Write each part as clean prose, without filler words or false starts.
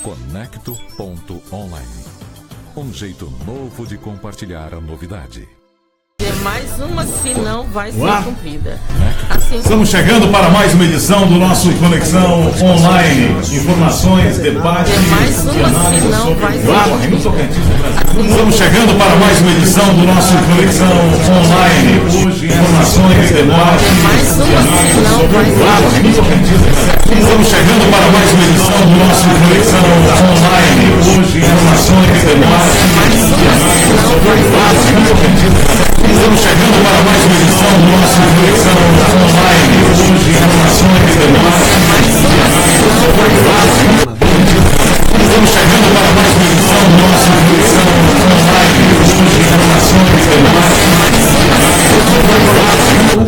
Conecto.online. Um jeito novo de compartilhar a novidade. Mais uma, se não vai ser cumprida. Assim, estamos chegando para mais uma edição do nosso Conexão Online. Informações, debates e análises sobre o agro no Tocantins do Brasil. Estamos chegando para mais uma edição do nosso Conexão Online. Hoje, informações, debates e análises sobre o agro no Tocantins do Brasil. Estamos chegando para mais uma edição do nosso Conexão Online. Hoje, informações, debates e análises sobre o agro no Tocantins do Brasil. Estamos chegando para mais uma edição do nosso Conexão Online. Hoje, informações, debates e análises sobre o agro. Estamos chegando para mais uma edição do nosso Conexão Online. Hoje, informações, debates e análises sobre o agro.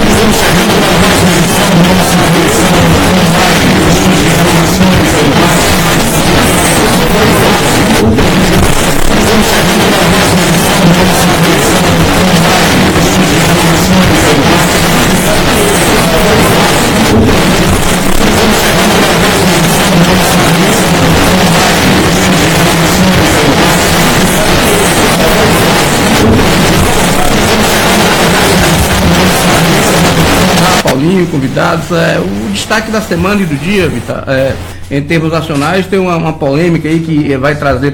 Estamos chegando para mais uma edição do nosso Conexão Online. Hoje, informações, debates e análises sobre o agro. Estamos chegando para mais uma edição do nosso Conexão Online. Hoje, informações, debates e análises sobre o agro. Estamos chegando para mais uma edição do nosso Conexão Online. Hoje, informações, debates e análises sobre o agro. Paulinho, convidados, o destaque da semana e do dia, Vitor, em termos nacionais, tem uma polêmica aí que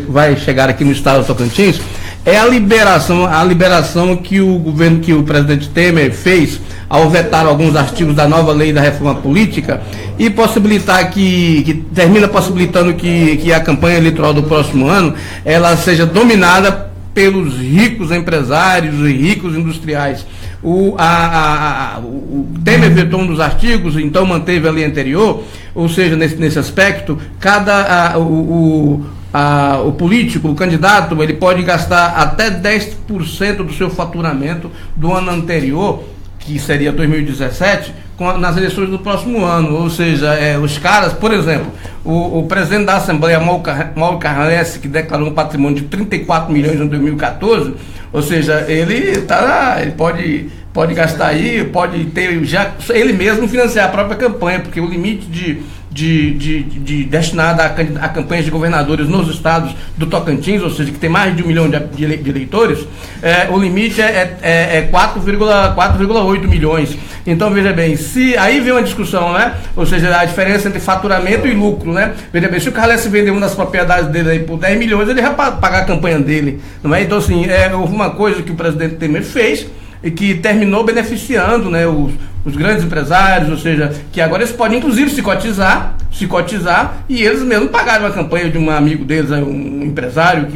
vai chegar aqui no estado do Tocantins, é a liberação que o governo, que o presidente Temer fez ao vetar alguns artigos da nova lei da reforma política e termina possibilitando que a campanha eleitoral do próximo ano ela seja dominada pelos ricos empresários e ricos industriais. O Temer vetou um dos artigos, então manteve a lei anterior, ou seja, nesse aspecto, o político, o candidato, ele pode gastar até 10% do seu faturamento do ano anterior, que seria 2017, nas eleições do próximo ano. Ou seja, os caras, por exemplo, o presidente da Assembleia, Mauro Carles, que declarou um patrimônio de 34 milhões em 2014, ou seja, ele pode gastar aí, pode ter já ele mesmo financiar a própria campanha, porque o limite de destinado a campanhas de governadores nos estados do Tocantins, ou seja, que tem mais de 1 milhão de eleitores, o limite é 4,8 milhões. Então, veja bem, aí vem uma discussão, né? Ou seja, a diferença entre faturamento e lucro, né? Veja bem, se o Carles vender uma das propriedades dele aí por 10 milhões, ele vai pagar a campanha dele, não é? Então, assim, houve uma coisa que o presidente Temer fez e que terminou beneficiando, né, os grandes empresários, ou seja, que agora eles podem inclusive se cotizar e eles mesmos pagaram a campanha de um amigo deles, um empresário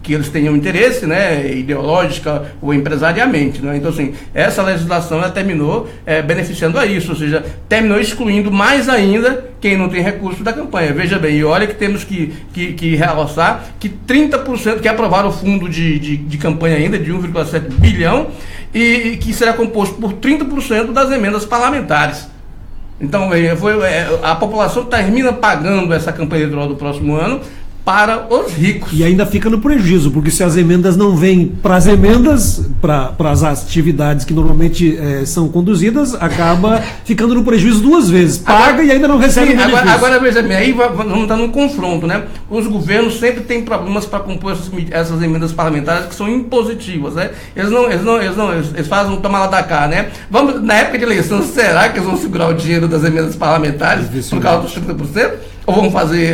que eles tenham interesse, né, ideológica ou empresariamente, né? Então, assim, essa legislação ela terminou beneficiando a isso, ou seja, terminou excluindo mais ainda quem não tem recurso da campanha. Veja bem, e olha que temos que realçar que 30%, que aprovaram o fundo de campanha ainda, de 1,7 bilhão, e que será composto por 30% das emendas parlamentares. Então, a população termina pagando essa campanha eleitoral do próximo ano para os ricos. E ainda fica no prejuízo, porque se as emendas não vêm para as emendas, para as atividades que normalmente são conduzidas, acaba ficando no prejuízo duas vezes. Paga e ainda não recebe benefício. Agora veja bem, aí vamos estar num confronto, né? Os governos sempre têm problemas para compor essas emendas parlamentares que são impositivas, né? Eles fazem um toma lá da cá, né? Na época de eleição, será que eles vão segurar o dinheiro das emendas parlamentares por causa dos 30%? Ou vamos fazer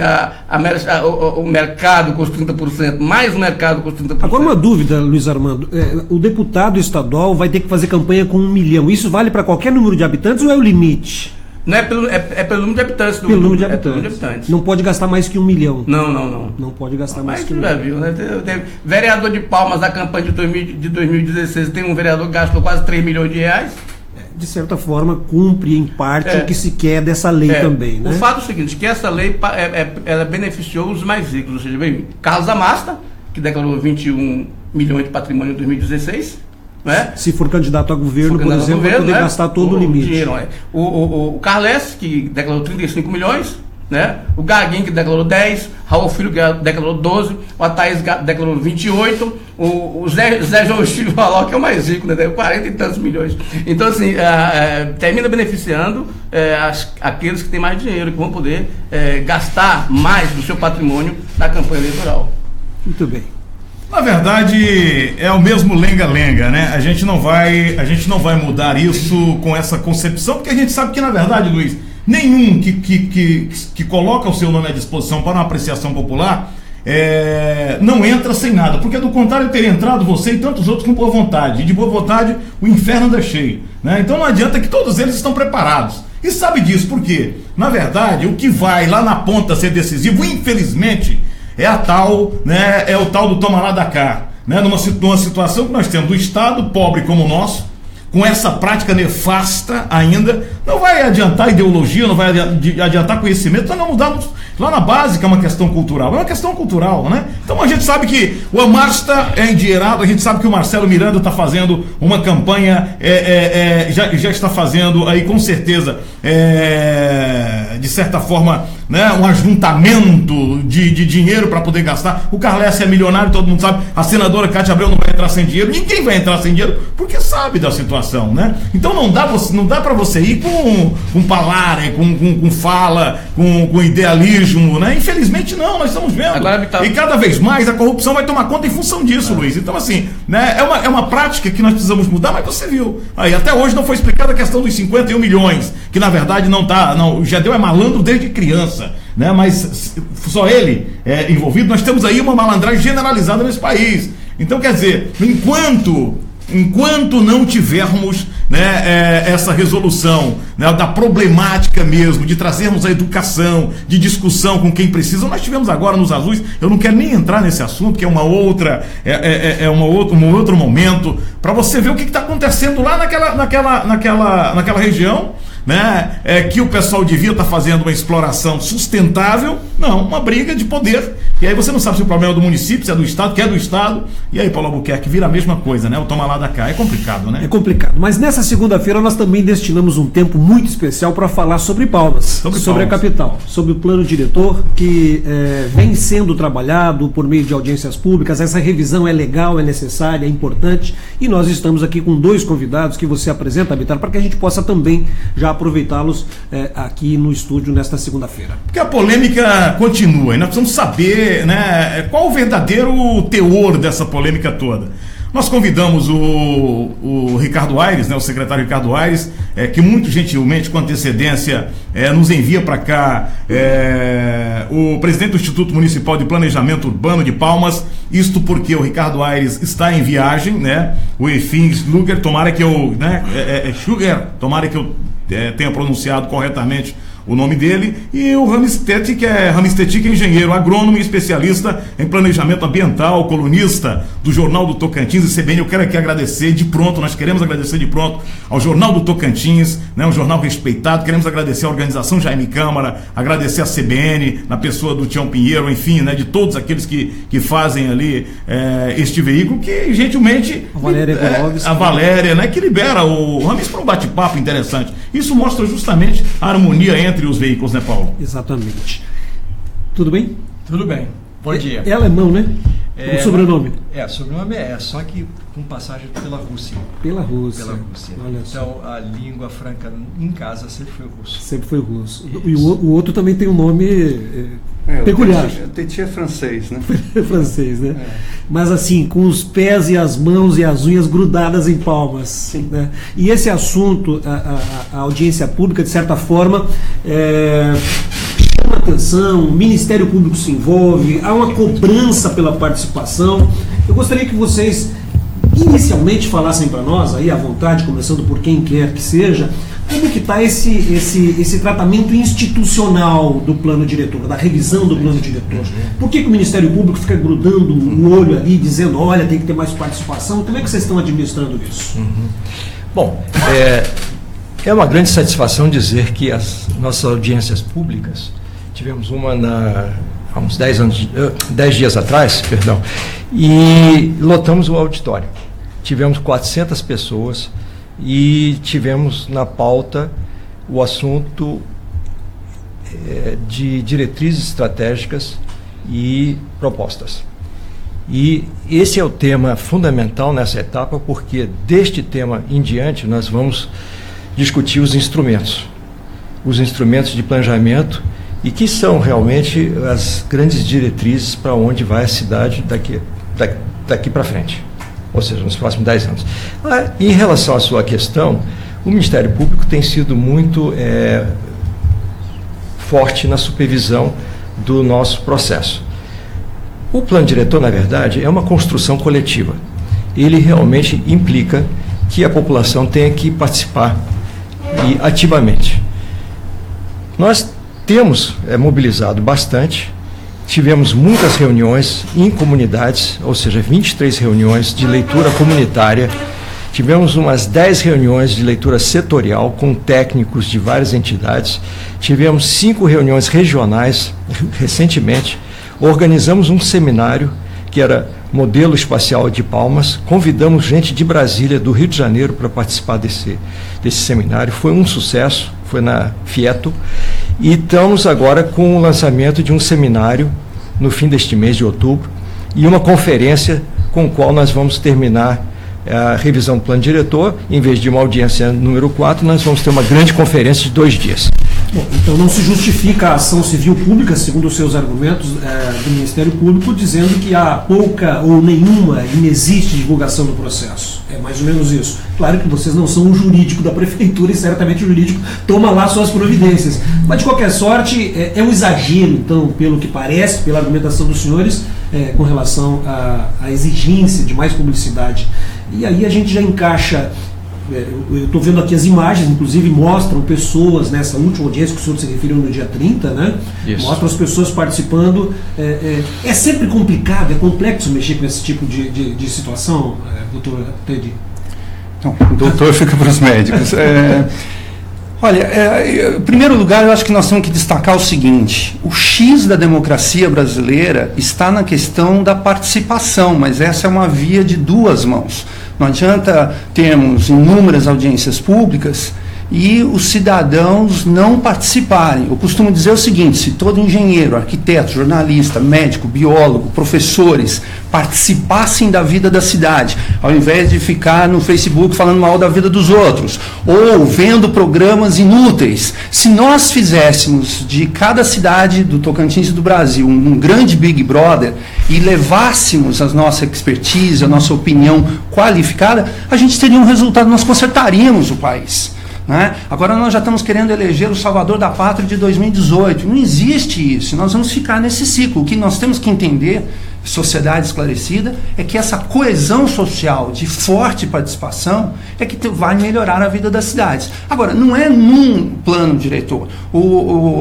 o mercado com os 30%, mais o mercado com os 30%? Agora uma dúvida, Luiz Armando. O deputado estadual vai ter que fazer campanha com 1 milhão. Isso vale para qualquer número de habitantes ou é o limite? Não, é pelo número de habitantes. Pelo número de habitantes. Não pode gastar mais que 1 milhão. Não. Não pode gastar mais que 1 milhão. Já viu, né? Teve vereador de Palmas da campanha de 2016, tem um vereador que gastou quase 3 milhões de reais. De certa forma, cumpre em parte o que se quer dessa lei também, né? O fato é o seguinte, que essa lei ela beneficiou os mais ricos, ou seja, bem, Carlos Amasta, que declarou 21 milhões de patrimônio em 2016, né? Se for candidato a governo, por exemplo, vai poder gastar todo o limite. Dinheiro, o Carles, que declarou 35 milhões, né? O Gaguinho, que declarou 10, Raul Filho declarou 12, o Ataís declarou 28, o Zé João Chico falou que é o mais rico, né? 40 e tantos milhões. Então, assim, termina beneficiando aqueles que têm mais dinheiro, que vão poder gastar mais do seu patrimônio na campanha eleitoral. Muito bem. Na verdade, é o mesmo lenga-lenga, né? A gente não vai mudar isso com essa concepção, porque a gente sabe que, na verdade, Luiz, nenhum que coloca o seu nome à disposição para uma apreciação popular não entra sem nada, porque do contrário teria entrado você e tantos outros com boa vontade, e de boa vontade o inferno anda cheio, né? Então não adianta, que todos eles estão preparados. E sabe disso por quê? Na verdade, o que vai lá na ponta ser decisivo, infelizmente, é o tal do toma lá da cá, né? Numa situação que nós temos do Estado pobre como o nosso, com essa prática nefasta ainda, não vai adiantar ideologia, não vai adiantar conhecimento, nós não mudamos lá na base, que é uma questão cultural. É uma questão cultural, né? Então a gente sabe que o Amasta é endinheirado, a gente sabe que o Marcelo Miranda está fazendo uma campanha, já está fazendo aí com certeza, de certa forma, né, um ajuntamento de dinheiro para poder gastar. O Carles é milionário, todo mundo sabe. A senadora Cátia Abreu não vai entrar sem dinheiro. Ninguém vai entrar sem dinheiro porque sabe da situação, né? Então não dá para você ir com palavra, com fala, com idealismo, né? Infelizmente não, nós estamos vendo. Agora, e cada vez mais a corrupção vai tomar conta em função disso, Luiz. Então assim, né, é uma prática que nós precisamos mudar, mas você viu. Aí até hoje não foi explicada a questão dos 51 milhões, que na verdade o Gedel é malandro desde criança, né? Mas só ele é envolvido. Nós temos aí uma malandragem generalizada nesse país. Então, quer dizer, enquanto não tivermos, né, essa resolução, né, da problemática mesmo, de trazermos a educação, de discussão com quem precisa, nós tivemos agora nos azuis, eu não quero nem entrar nesse assunto, que é um outro momento, para você ver o que está acontecendo lá naquela região, né? Que o pessoal devia estar fazendo uma exploração sustentável, não, uma briga de poder. E aí você não sabe se o problema é do município, se é do Estado, que é do Estado, e aí Paulo Albuquerque vira a mesma coisa, né? O toma lá da cá. É complicado, né? É complicado. Mas nessa segunda-feira nós também destinamos um tempo muito especial para falar sobre Palmas, sobre a capital, sobre o plano diretor que vem sendo trabalhado por meio de audiências públicas. Essa revisão é legal, é necessária, é importante, e nós estamos aqui com 2 convidados que você apresenta, Bitar, para que a gente possa também já aproveitá-los aqui no estúdio nesta segunda-feira. Porque a polêmica continua e nós precisamos saber, né, qual o verdadeiro teor dessa polêmica toda. Nós convidamos o Ricardo Aires, né, o secretário Ricardo Aires, que muito gentilmente, com antecedência, nos envia para cá o presidente do Instituto Municipal de Planejamento Urbano de Palmas, isto porque o Ricardo Aires está em viagem, né, o Efim Schluger, tomara que eu tenha pronunciado corretamente o nome dele, e o Ramisteti, que é engenheiro agrônomo e especialista em planejamento ambiental, colunista do Jornal do Tocantins e CBN. Eu quero aqui agradecer de pronto, nós queremos agradecer de pronto ao Jornal do Tocantins, né, um jornal respeitado. Queremos agradecer à organização Jaime Câmara, agradecer à CBN, na pessoa do Tião Pinheiro, enfim, né, de todos aqueles que fazem ali este veículo, que gentilmente a Valéria, né, que libera o Ramis para um bate-papo interessante. Isso mostra justamente a harmonia entre os veículos, né, Paulo? Exatamente. Tudo bem? Tudo bem. Bom dia. É alemão, né? O sobrenome? O sobrenome só que com passagem pela Rússia. Pela Rússia. Olha, então, a língua franca em casa sempre foi russo. Sempre foi russo. E o outro também tem um nome peculiar. O Teti é francês, né? Francês, né? Mas assim, com os pés e as mãos e as unhas grudadas em Palmas. Sim. Né? E esse assunto, a audiência pública, de certa forma, chama atenção, o Ministério Público se envolve, há uma cobrança pela participação. Eu gostaria que vocês inicialmente falassem para nós, aí à vontade, começando por quem quer que seja, como que está esse tratamento institucional do plano diretor, da revisão do plano diretor? Por que o Ministério Público fica grudando o olho ali, dizendo, olha, tem que ter mais participação? Como é que vocês estão administrando isso? Bom, é uma grande satisfação dizer que as nossas audiências públicas, tivemos uma há uns 10 dias atrás, e lotamos o auditório. Tivemos 400 pessoas e tivemos na pauta o assunto de diretrizes estratégicas e propostas. E esse é o tema fundamental nessa etapa, porque deste tema em diante nós vamos discutir os instrumentos de planejamento e que são realmente as grandes diretrizes para onde vai a cidade daqui para frente, ou seja, nos próximos 10 anos. Em relação à sua questão, o Ministério Público tem sido muito forte na supervisão do nosso processo. O plano diretor, na verdade, é uma construção coletiva. Ele realmente implica que a população tenha que participar e ativamente. Nós temos mobilizado bastante, tivemos muitas reuniões em comunidades, ou seja, 23 reuniões de leitura comunitária, tivemos umas 10 reuniões de leitura setorial com técnicos de várias entidades, tivemos 5 reuniões regionais recentemente, organizamos um seminário que era modelo espacial de Palmas, convidamos gente de Brasília, do Rio de Janeiro, para participar desse seminário, foi um sucesso, foi na Fieto, e estamos agora com o lançamento de um seminário no fim deste mês de outubro e uma conferência com a qual nós vamos terminar a revisão do plano diretor. Em vez de uma audiência número 4, nós vamos ter uma grande conferência de 2 dias. Bom, então não se justifica a ação civil pública, segundo os seus argumentos do Ministério Público, dizendo que há pouca ou nenhuma, inexiste divulgação do processo. É mais ou menos isso. Claro que vocês não são um jurídico da Prefeitura e certamente o jurídico toma lá suas providências. Mas, de qualquer sorte, é um exagero, então, pelo que parece, pela argumentação dos senhores, com relação à exigência de mais publicidade. E aí a gente já encaixa... Eu estou vendo aqui as imagens, inclusive mostram pessoas nessa última audiência que o senhor se referiu no dia 30, né? Isso. Mostram as pessoas participando. É sempre complicado, é complexo mexer com esse tipo de situação, doutor Teddy? Então, o doutor fica para os médicos. Olha, em primeiro lugar, eu acho que nós temos que destacar o seguinte: o X da democracia brasileira está na questão da participação, mas essa é uma via de 2 mãos. Não adianta termos inúmeras audiências públicas e os cidadãos não participarem. Eu costumo dizer o seguinte: se todo engenheiro, arquiteto, jornalista, médico, biólogo, professores participassem da vida da cidade, ao invés de ficar no Facebook falando mal da vida dos outros, ou vendo programas inúteis, se nós fizéssemos de cada cidade do Tocantins e do Brasil um grande Big Brother e levássemos a nossa expertise, a nossa opinião qualificada, a gente teria um resultado, nós consertaríamos o país. Né? Agora nós já estamos querendo eleger o Salvador da Pátria de 2018. Não existe isso. Nós vamos ficar nesse ciclo. O que nós temos que entender, sociedade esclarecida, é que essa coesão social de forte participação é que vai melhorar a vida das cidades. Agora, não é num plano diretor.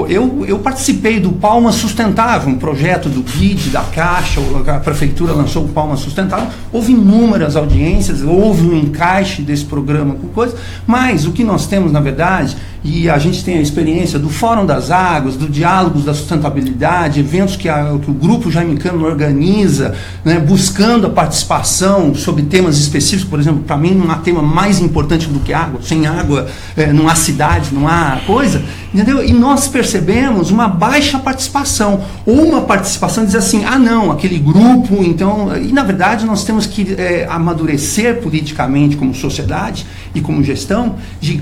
Eu participei do Palma Sustentável, um projeto do BID, da Caixa, a Prefeitura lançou o Palma Sustentável, houve inúmeras audiências, houve um encaixe desse programa com coisas, mas o que nós temos, na verdade, e a gente tem a experiência do Fórum das Águas, do Diálogos da Sustentabilidade, eventos que o Grupo Jaime Câmara organiza, né, buscando a participação sobre temas específicos. Por exemplo, para mim não há tema mais importante do que água. Sem água não há cidade, não há coisa, entendeu? E nós percebemos uma baixa participação, ou uma participação dizer assim, não, aquele grupo, então... E na verdade nós temos que amadurecer politicamente como sociedade e como gestão de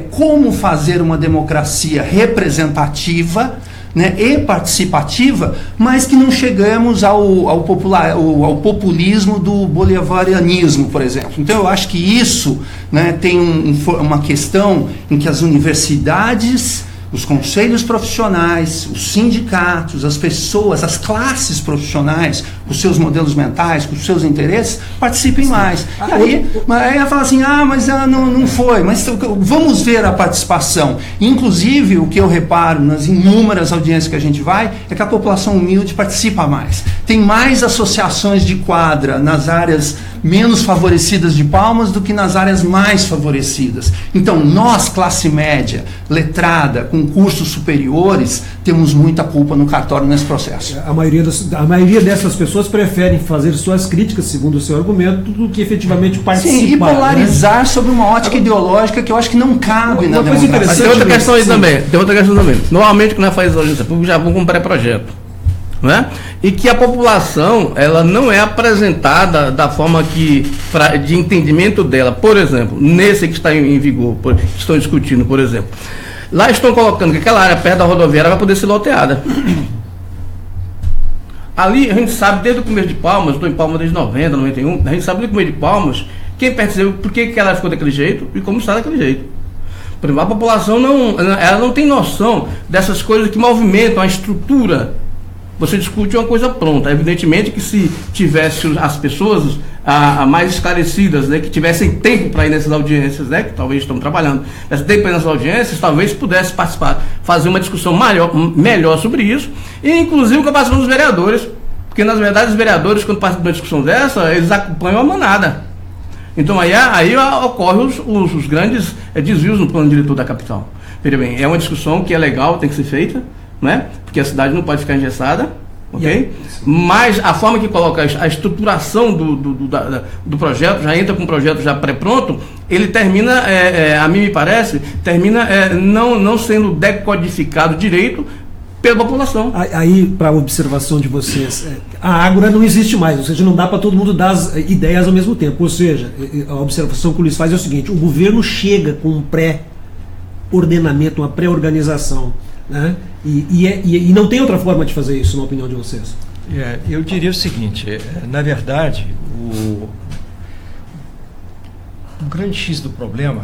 como fazer uma democracia representativa, né, e participativa, mas que não chegamos ao populismo do bolivarianismo, por exemplo. Então eu acho que isso, né, tem uma questão em que as universidades, os conselhos profissionais, os sindicatos, as pessoas, as classes profissionais, com seus modelos mentais, com seus interesses, participem mais. E aí ela fala assim, mas não foi, mas vamos ver a participação. Inclusive, o que eu reparo nas inúmeras audiências que a gente vai, é que a população humilde participa mais. Tem mais associações de quadra nas áreas menos favorecidas de Palmas do que nas áreas mais favorecidas. Então, nós, classe média, letrada, com cursos superiores, temos muita culpa no cartório nesse processo. A maioria dessas pessoas preferem fazer suas críticas, segundo o seu argumento, do que efetivamente participar. Sim, e polarizar, né, sobre uma ótica ideológica que eu acho que não cabe na democracia. Tem outra questão aí também. Normalmente, quando nós fazemos audiência pública, já vão com pré-projeto. Né? E que a população ela não é apresentada da forma de entendimento dela. Por exemplo, nesse que está em vigor, que estão discutindo, por exemplo, lá estão colocando que aquela área perto da rodoviária vai poder ser loteada. Ali a gente sabe desde o começo de Palmas, estou em Palmas desde 90, 91, a gente sabe desde o começo de Palmas quem percebeu por que ela ficou daquele jeito e como está daquele jeito. Por exemplo, a população não tem noção dessas coisas que movimentam a estrutura. Você discute uma coisa pronta. Evidentemente que se tivesse as pessoas mais esclarecidas, né, que tivessem tempo para ir nessas audiências, né, que talvez estão trabalhando, tivessem tempo para ir nessas audiências, talvez pudesse participar, fazer uma discussão melhor sobre isso, e inclusive com a participação dos vereadores, porque na verdade os vereadores, quando participam de uma discussão dessa, eles acompanham a manada. Então aí ocorrem os grandes desvios no plano diretor da capital. Veja bem, é uma discussão que é legal, tem que ser feita, né? Porque a cidade não pode ficar engessada, ok? Mas a forma que coloca a estruturação do projeto, já entra com um projeto já pré-pronto, ele termina, a mim me parece, não sendo decodificado direito pela população. Aí, para a observação de vocês, a ágora não existe mais, ou seja, não dá para todo mundo dar as ideias ao mesmo tempo. Ou seja, a observação que o Luiz faz é o seguinte: o governo chega com um pré-ordenamento, uma pré-organização, né? E não tem outra forma de fazer isso, na opinião de vocês? Eu diria o seguinte, na verdade, o grande X do problema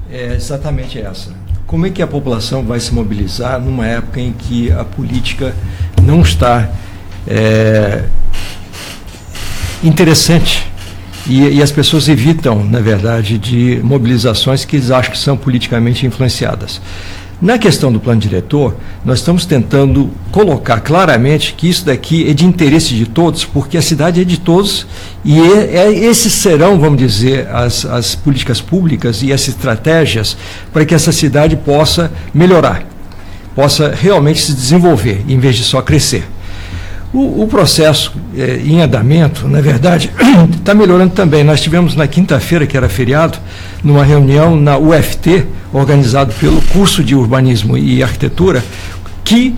é exatamente essa. Como é que a população vai se mobilizar numa época em que a política não está interessante e as pessoas evitam, na verdade, de mobilizações que eles acham que são politicamente influenciadas? Na questão do plano diretor, nós estamos tentando colocar claramente que isso daqui é de interesse de todos, porque a cidade é de todos e esses serão, vamos dizer, as políticas públicas e as estratégias para que essa cidade possa melhorar, possa realmente se desenvolver, em vez de só crescer. O processo em andamento, na verdade, está melhorando também. Nós tivemos na quinta-feira, que era feriado, numa reunião na UFT, organizado pelo curso de Urbanismo e Arquitetura, que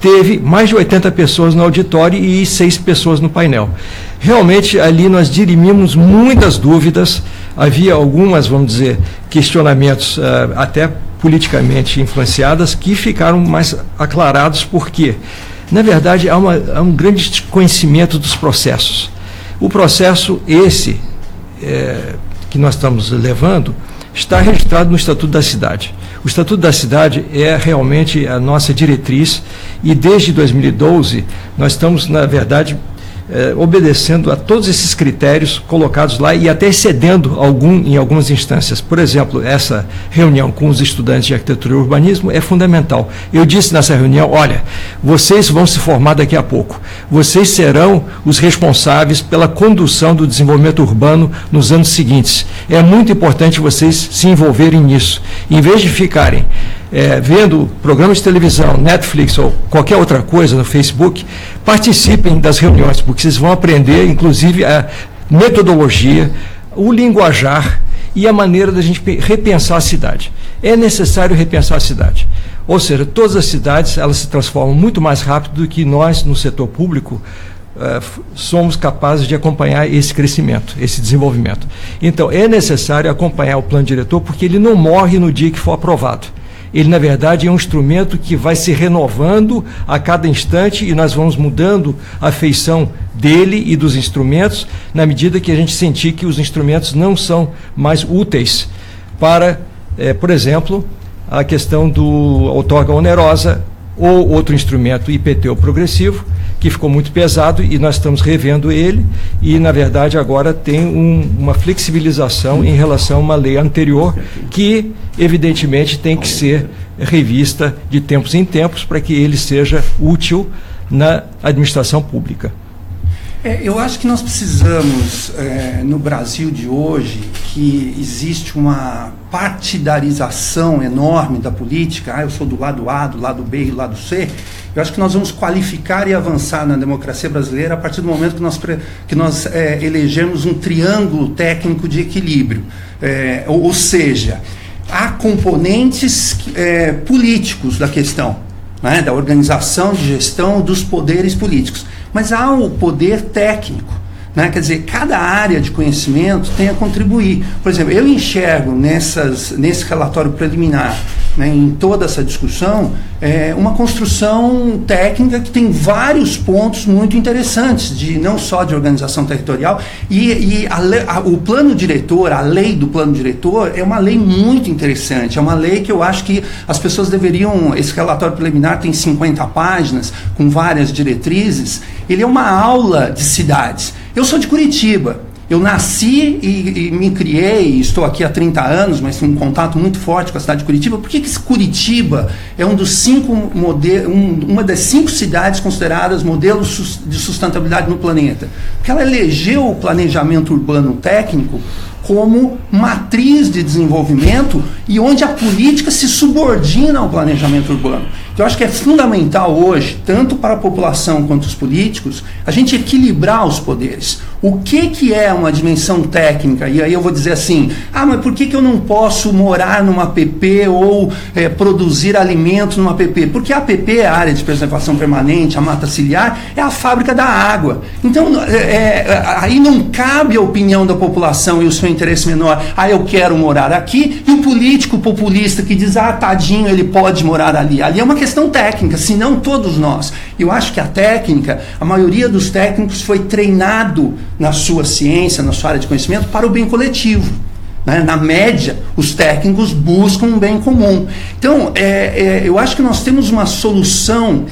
teve mais de 80 pessoas no auditório e 6 pessoas no painel. Realmente, ali nós dirimimos muitas dúvidas, havia algumas, vamos dizer, questionamentos até politicamente influenciadas, que ficaram mais aclarados, porque na verdade, há um grande desconhecimento dos processos. O processo que nós estamos levando está registrado no Estatuto da Cidade. O Estatuto da Cidade é realmente a nossa diretriz e desde 2012 nós estamos, na verdade, obedecendo a todos esses critérios colocados lá e até excedendo em algumas instâncias. Por exemplo, essa reunião com os estudantes de arquitetura e urbanismo é fundamental. Eu disse nessa reunião: olha, vocês vão se formar daqui a pouco, vocês serão os responsáveis pela condução do desenvolvimento urbano nos anos seguintes. É muito importante vocês se envolverem nisso. Em vez de ficarem vendo programas de televisão, Netflix ou qualquer outra coisa no Facebook, participem das reuniões, porque vocês vão aprender, inclusive, a metodologia, o linguajar e a maneira da gente repensar a cidade. É necessário repensar a cidade. Ou seja, todas as cidades elas se transformam muito mais rápido do que nós, no setor público, somos capazes de acompanhar esse crescimento, esse desenvolvimento. Então, é necessário acompanhar o plano diretor, porque ele não morre no dia que for aprovado. Ele, na verdade, é um instrumento que vai se renovando a cada instante e nós vamos mudando a feição dele e dos instrumentos na medida que a gente sentir que os instrumentos não são mais úteis para, por exemplo, a questão do outorga onerosa ou outro instrumento IPTU progressivo, que ficou muito pesado e nós estamos revendo ele e, na verdade, agora tem uma flexibilização em relação a uma lei anterior que, evidentemente, tem que ser revista de tempos em tempos para que ele seja útil na administração pública. Eu acho que nós precisamos, no Brasil de hoje, que existe uma partidarização enorme da política. Eu sou do lado A, do lado B e do lado C. Eu acho que nós vamos qualificar e avançar na democracia brasileira a partir do momento que nós elegermos um triângulo técnico de equilíbrio. Ou seja, há componentes políticos da questão, né, da organização de gestão dos poderes políticos. Mas há o poder técnico, né? Quer dizer, cada área de conhecimento tem a contribuir. Por exemplo, eu enxergo nesse relatório preliminar, né, em toda essa discussão, uma construção técnica que tem vários pontos muito interessantes, não só de organização territorial, e o plano diretor, a lei do plano diretor, é uma lei muito interessante, é uma lei que eu acho que as pessoas deveriam, esse relatório preliminar tem 50 páginas, com várias diretrizes, ele é uma aula de cidades. Eu sou de Curitiba. Eu nasci e me criei, estou aqui há 30 anos, mas tenho um contato muito forte com a cidade de Curitiba. Por que Curitiba é uma das 5 cidades consideradas modelos de sustentabilidade no planeta? Porque ela elegeu o planejamento urbano técnico como matriz de desenvolvimento e onde a política se subordina ao planejamento urbano. Então, eu acho que é fundamental hoje, tanto para a população quanto os políticos, a gente equilibrar os poderes. O que é uma dimensão técnica? E aí eu vou dizer assim, mas por que eu não posso morar numa APP ou produzir alimento numa APP? Porque a APP, a área de preservação permanente, a mata ciliar, é a fábrica da água. Então, aí não cabe a opinião da população e o seu interesse menor. Eu quero morar aqui, e o político populista que diz, tadinho, ele pode morar ali. Ali é uma questão técnica, se não todos nós. Eu acho que a maioria dos técnicos foi treinado na sua ciência, na sua área de conhecimento, para o bem coletivo. Né? Na média, os técnicos buscam um bem comum. Então, eu acho que nós temos uma solução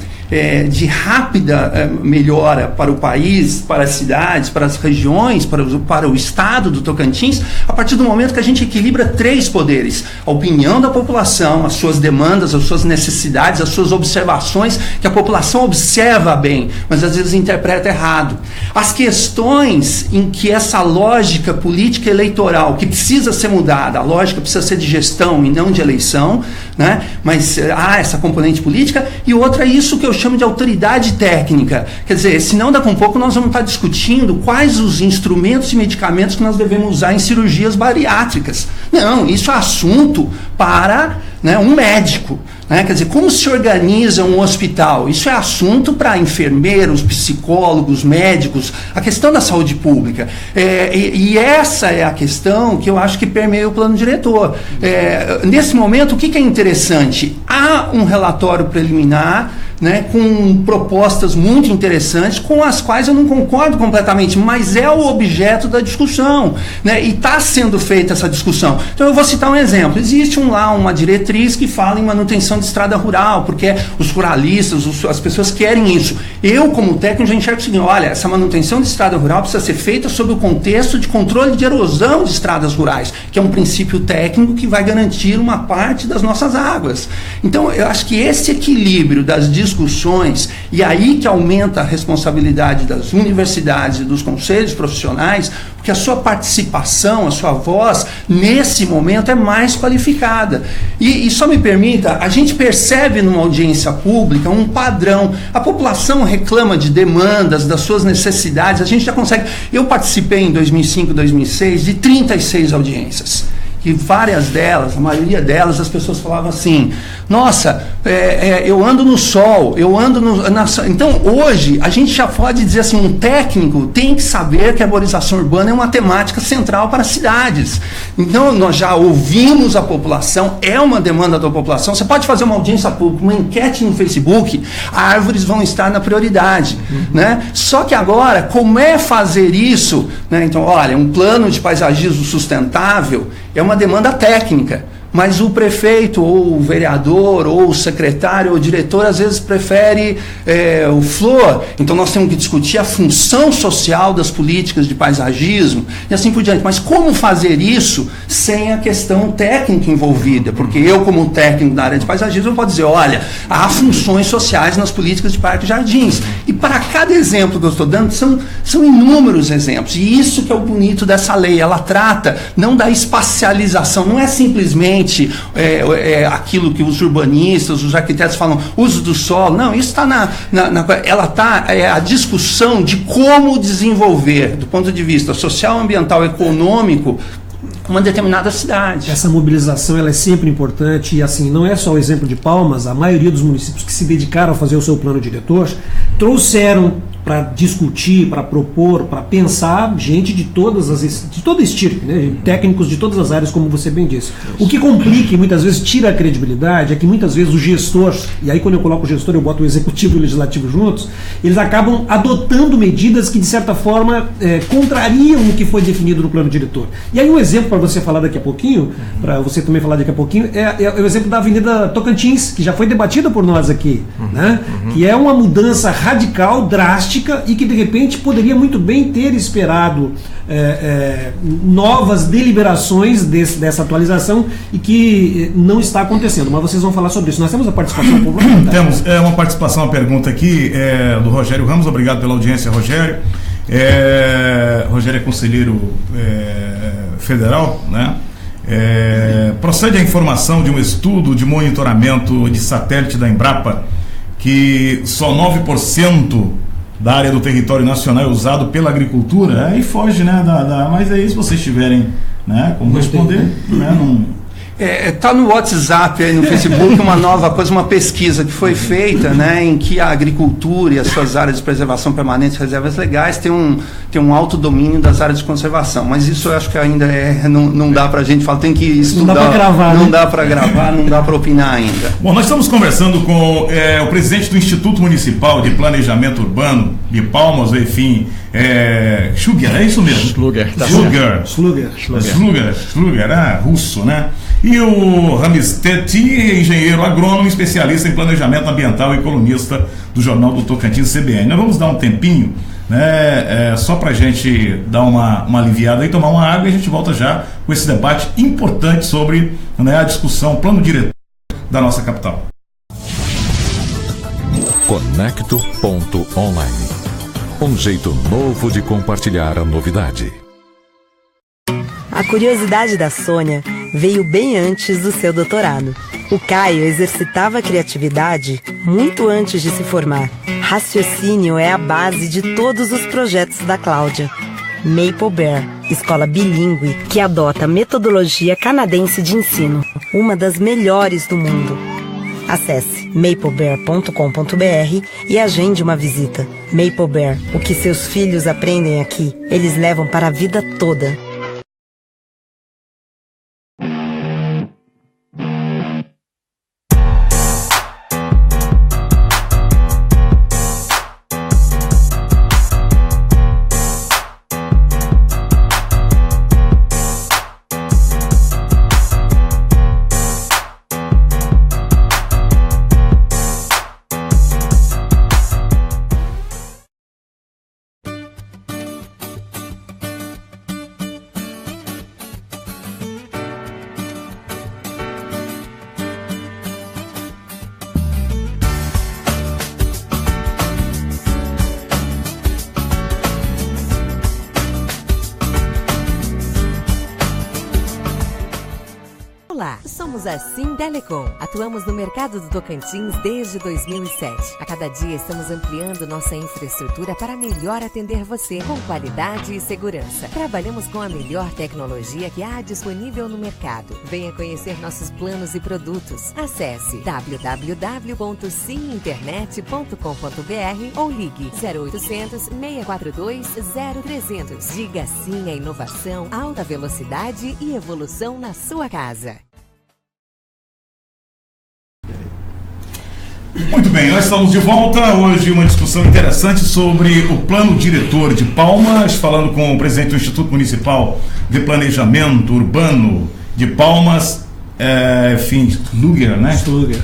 de rápida melhora para o país, para as cidades, para as regiões, para o estado do Tocantins, a partir do momento que a gente equilibra 3 poderes: a opinião da população, as suas demandas, as suas necessidades, as suas observações, que a população observa bem, mas às vezes interpreta errado. As questões em que essa lógica política eleitoral, que precisa ser mudada, a lógica precisa ser de gestão e não de eleição, né? Mas há essa componente política, e outra é isso que eu chamo de autoridade técnica. Quer dizer, senão daqui a um pouco nós vamos estar discutindo quais os instrumentos e medicamentos que nós devemos usar em cirurgias bariátricas. Não, isso é assunto para um médico. Quer dizer, como se organiza um hospital? Isso é assunto para enfermeiros, psicólogos, médicos, a questão da saúde pública. E essa é a questão que eu acho que permeia o plano diretor. Nesse momento, o que é interessante? Há um relatório preliminar, com propostas muito interessantes, com as quais eu não concordo completamente, mas é o objeto da discussão, e está sendo feita essa discussão. Então eu vou citar um exemplo. Existe uma diretriz que fala em manutenção de estrada rural, porque os ruralistas, as pessoas querem isso. Eu, como técnico, já enxergo o seguinte: olha, essa manutenção de estrada rural precisa ser feita sob o contexto de controle de erosão de estradas rurais, que é um princípio técnico que vai garantir uma parte das nossas águas. Então, eu acho que esse equilíbrio das discussões, e aí que aumenta a responsabilidade das universidades e dos conselhos profissionais, porque a sua participação, a sua voz, nesse momento é mais qualificada. E só me permita, a gente percebe numa audiência pública um padrão. A população reclama de demandas, das suas necessidades, a gente já consegue. Eu participei em 2005, 2006 de 36 audiências. E várias delas, a maioria delas, as pessoas falavam assim: nossa, eu ando no sol, eu ando Então, hoje, a gente já pode dizer assim, um técnico tem que saber que a arborização urbana é uma temática central para as cidades. Então, nós já ouvimos a população, é uma demanda da população. Você pode fazer uma audiência pública, uma enquete no Facebook, árvores vão estar na prioridade. Só que agora, como é fazer isso? Então, olha, um plano de paisagismo sustentável é uma demanda técnica. mas o prefeito, ou o vereador, ou o secretário, ou o diretor, às vezes prefere o flor. Então nós temos que discutir a função social das políticas de paisagismo e assim por diante. Mas como fazer isso sem a questão técnica envolvida? Porque eu, como técnico da área de paisagismo, eu posso dizer, olha, há funções sociais nas políticas de parques e jardins. E para cada exemplo que eu estou dando, são inúmeros exemplos. E isso que é o bonito dessa lei. Ela trata não da espacialização, não é simplesmente aquilo que os urbanistas, os arquitetos falam, uso do solo. Não, isso está ela está a discussão de como desenvolver, do ponto de vista social, ambiental, econômico, uma determinada cidade. Essa mobilização ela é sempre importante e assim, não é só o exemplo de Palmas, a maioria dos municípios que se dedicaram a fazer o seu plano diretor trouxeram para discutir, para propor, para pensar gente de todo estirpe, né? Técnicos de todas as áreas, como você bem disse. O que complica e muitas vezes tira a credibilidade é que muitas vezes o gestor, e aí quando eu coloco o gestor eu boto o executivo e o legislativo juntos, eles acabam adotando medidas que de certa forma contrariam o que foi definido no plano diretor. E aí um exemplo para você falar daqui a pouquinho, para você também falar daqui a pouquinho, é o exemplo da Avenida Tocantins, que já foi debatida por nós aqui, né? Que é uma mudança radical, drástica, e que de repente poderia muito bem ter esperado novas deliberações dessa atualização e que não está acontecendo, mas vocês vão falar sobre isso. Nós temos a participação popular? Temos uma participação, uma pergunta aqui do Rogério Ramos. Obrigado pela audiência, Rogério. Rogério é conselheiro federal, né? Procede a informação de um estudo de monitoramento de satélite da Embrapa que só 9% da área do território nacional é usado pela agricultura. Aí foge, né? Mas aí, se vocês tiverem, né, como responder, né, não... Está no WhatsApp, aí no Facebook, uma nova coisa, uma pesquisa que foi feita, né, em que a agricultura e as suas áreas de preservação permanente, reservas legais, tem um alto domínio das áreas de conservação. Mas isso eu acho que ainda não dá para a gente falar, tem que estudar. Não dá para gravar, não dá para gravar, não dá para opinar ainda. Bom, nós estamos conversando com o presidente do Instituto Municipal de Planejamento Urbano de Palmas, enfim, Schluger, é isso mesmo? Schluger, russo, né? E o Ramisteti, engenheiro agrônomo, especialista em planejamento ambiental e colunista do Jornal do Tocantins, CBN. Nós vamos dar um tempinho, né, só para a gente dar uma aliviada e tomar uma água, e a gente volta já com esse debate importante sobre, né, a discussão, plano diretor da nossa capital. Conecto.online. Um jeito novo de compartilhar a novidade. A curiosidade da Sônia veio bem antes do seu doutorado. O Caio exercitava a criatividade muito antes de se formar. Raciocínio é a base de todos os projetos da Cláudia. Maple Bear, escola bilíngue que adota a metodologia canadense de ensino, uma das melhores do mundo. Acesse maplebear.com.br e agende uma visita. Maple Bear, o que seus filhos aprendem aqui, eles levam para a vida toda. Olá, somos a Sintelecom. Atuamos no mercado do Tocantins desde 2007. A cada dia estamos ampliando nossa infraestrutura para melhor atender você com qualidade e segurança. Trabalhamos com a melhor tecnologia que há disponível no mercado. Venha conhecer nossos planos e produtos. Acesse www.siminternet.com.br ou ligue 0800 642 0300. Diga sim à inovação, alta velocidade e evolução na sua casa. Muito bem, nós estamos de volta. Hoje uma discussão interessante sobre o plano diretor de Palmas, falando com o presidente do Instituto Municipal de Planejamento Urbano de Palmas, Sluger, né?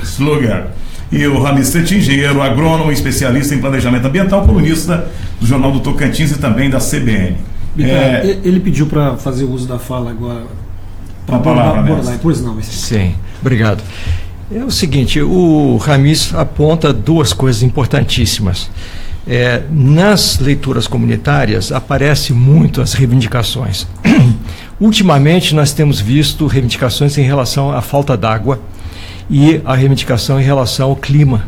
Sluger. E o Ramis Cetim, engenheiro agrônomo, especialista em planejamento ambiental, colunista do Jornal do Tocantins e também da CBN. Ele pediu para fazer uso da fala agora. Para abordar, pois não. Sim, obrigado. É o seguinte, o Ramis aponta duas coisas importantíssimas. Nas leituras comunitárias aparecem muito as reivindicações. Ultimamente nós temos visto reivindicações em relação à falta d'água e a reivindicação em relação ao clima.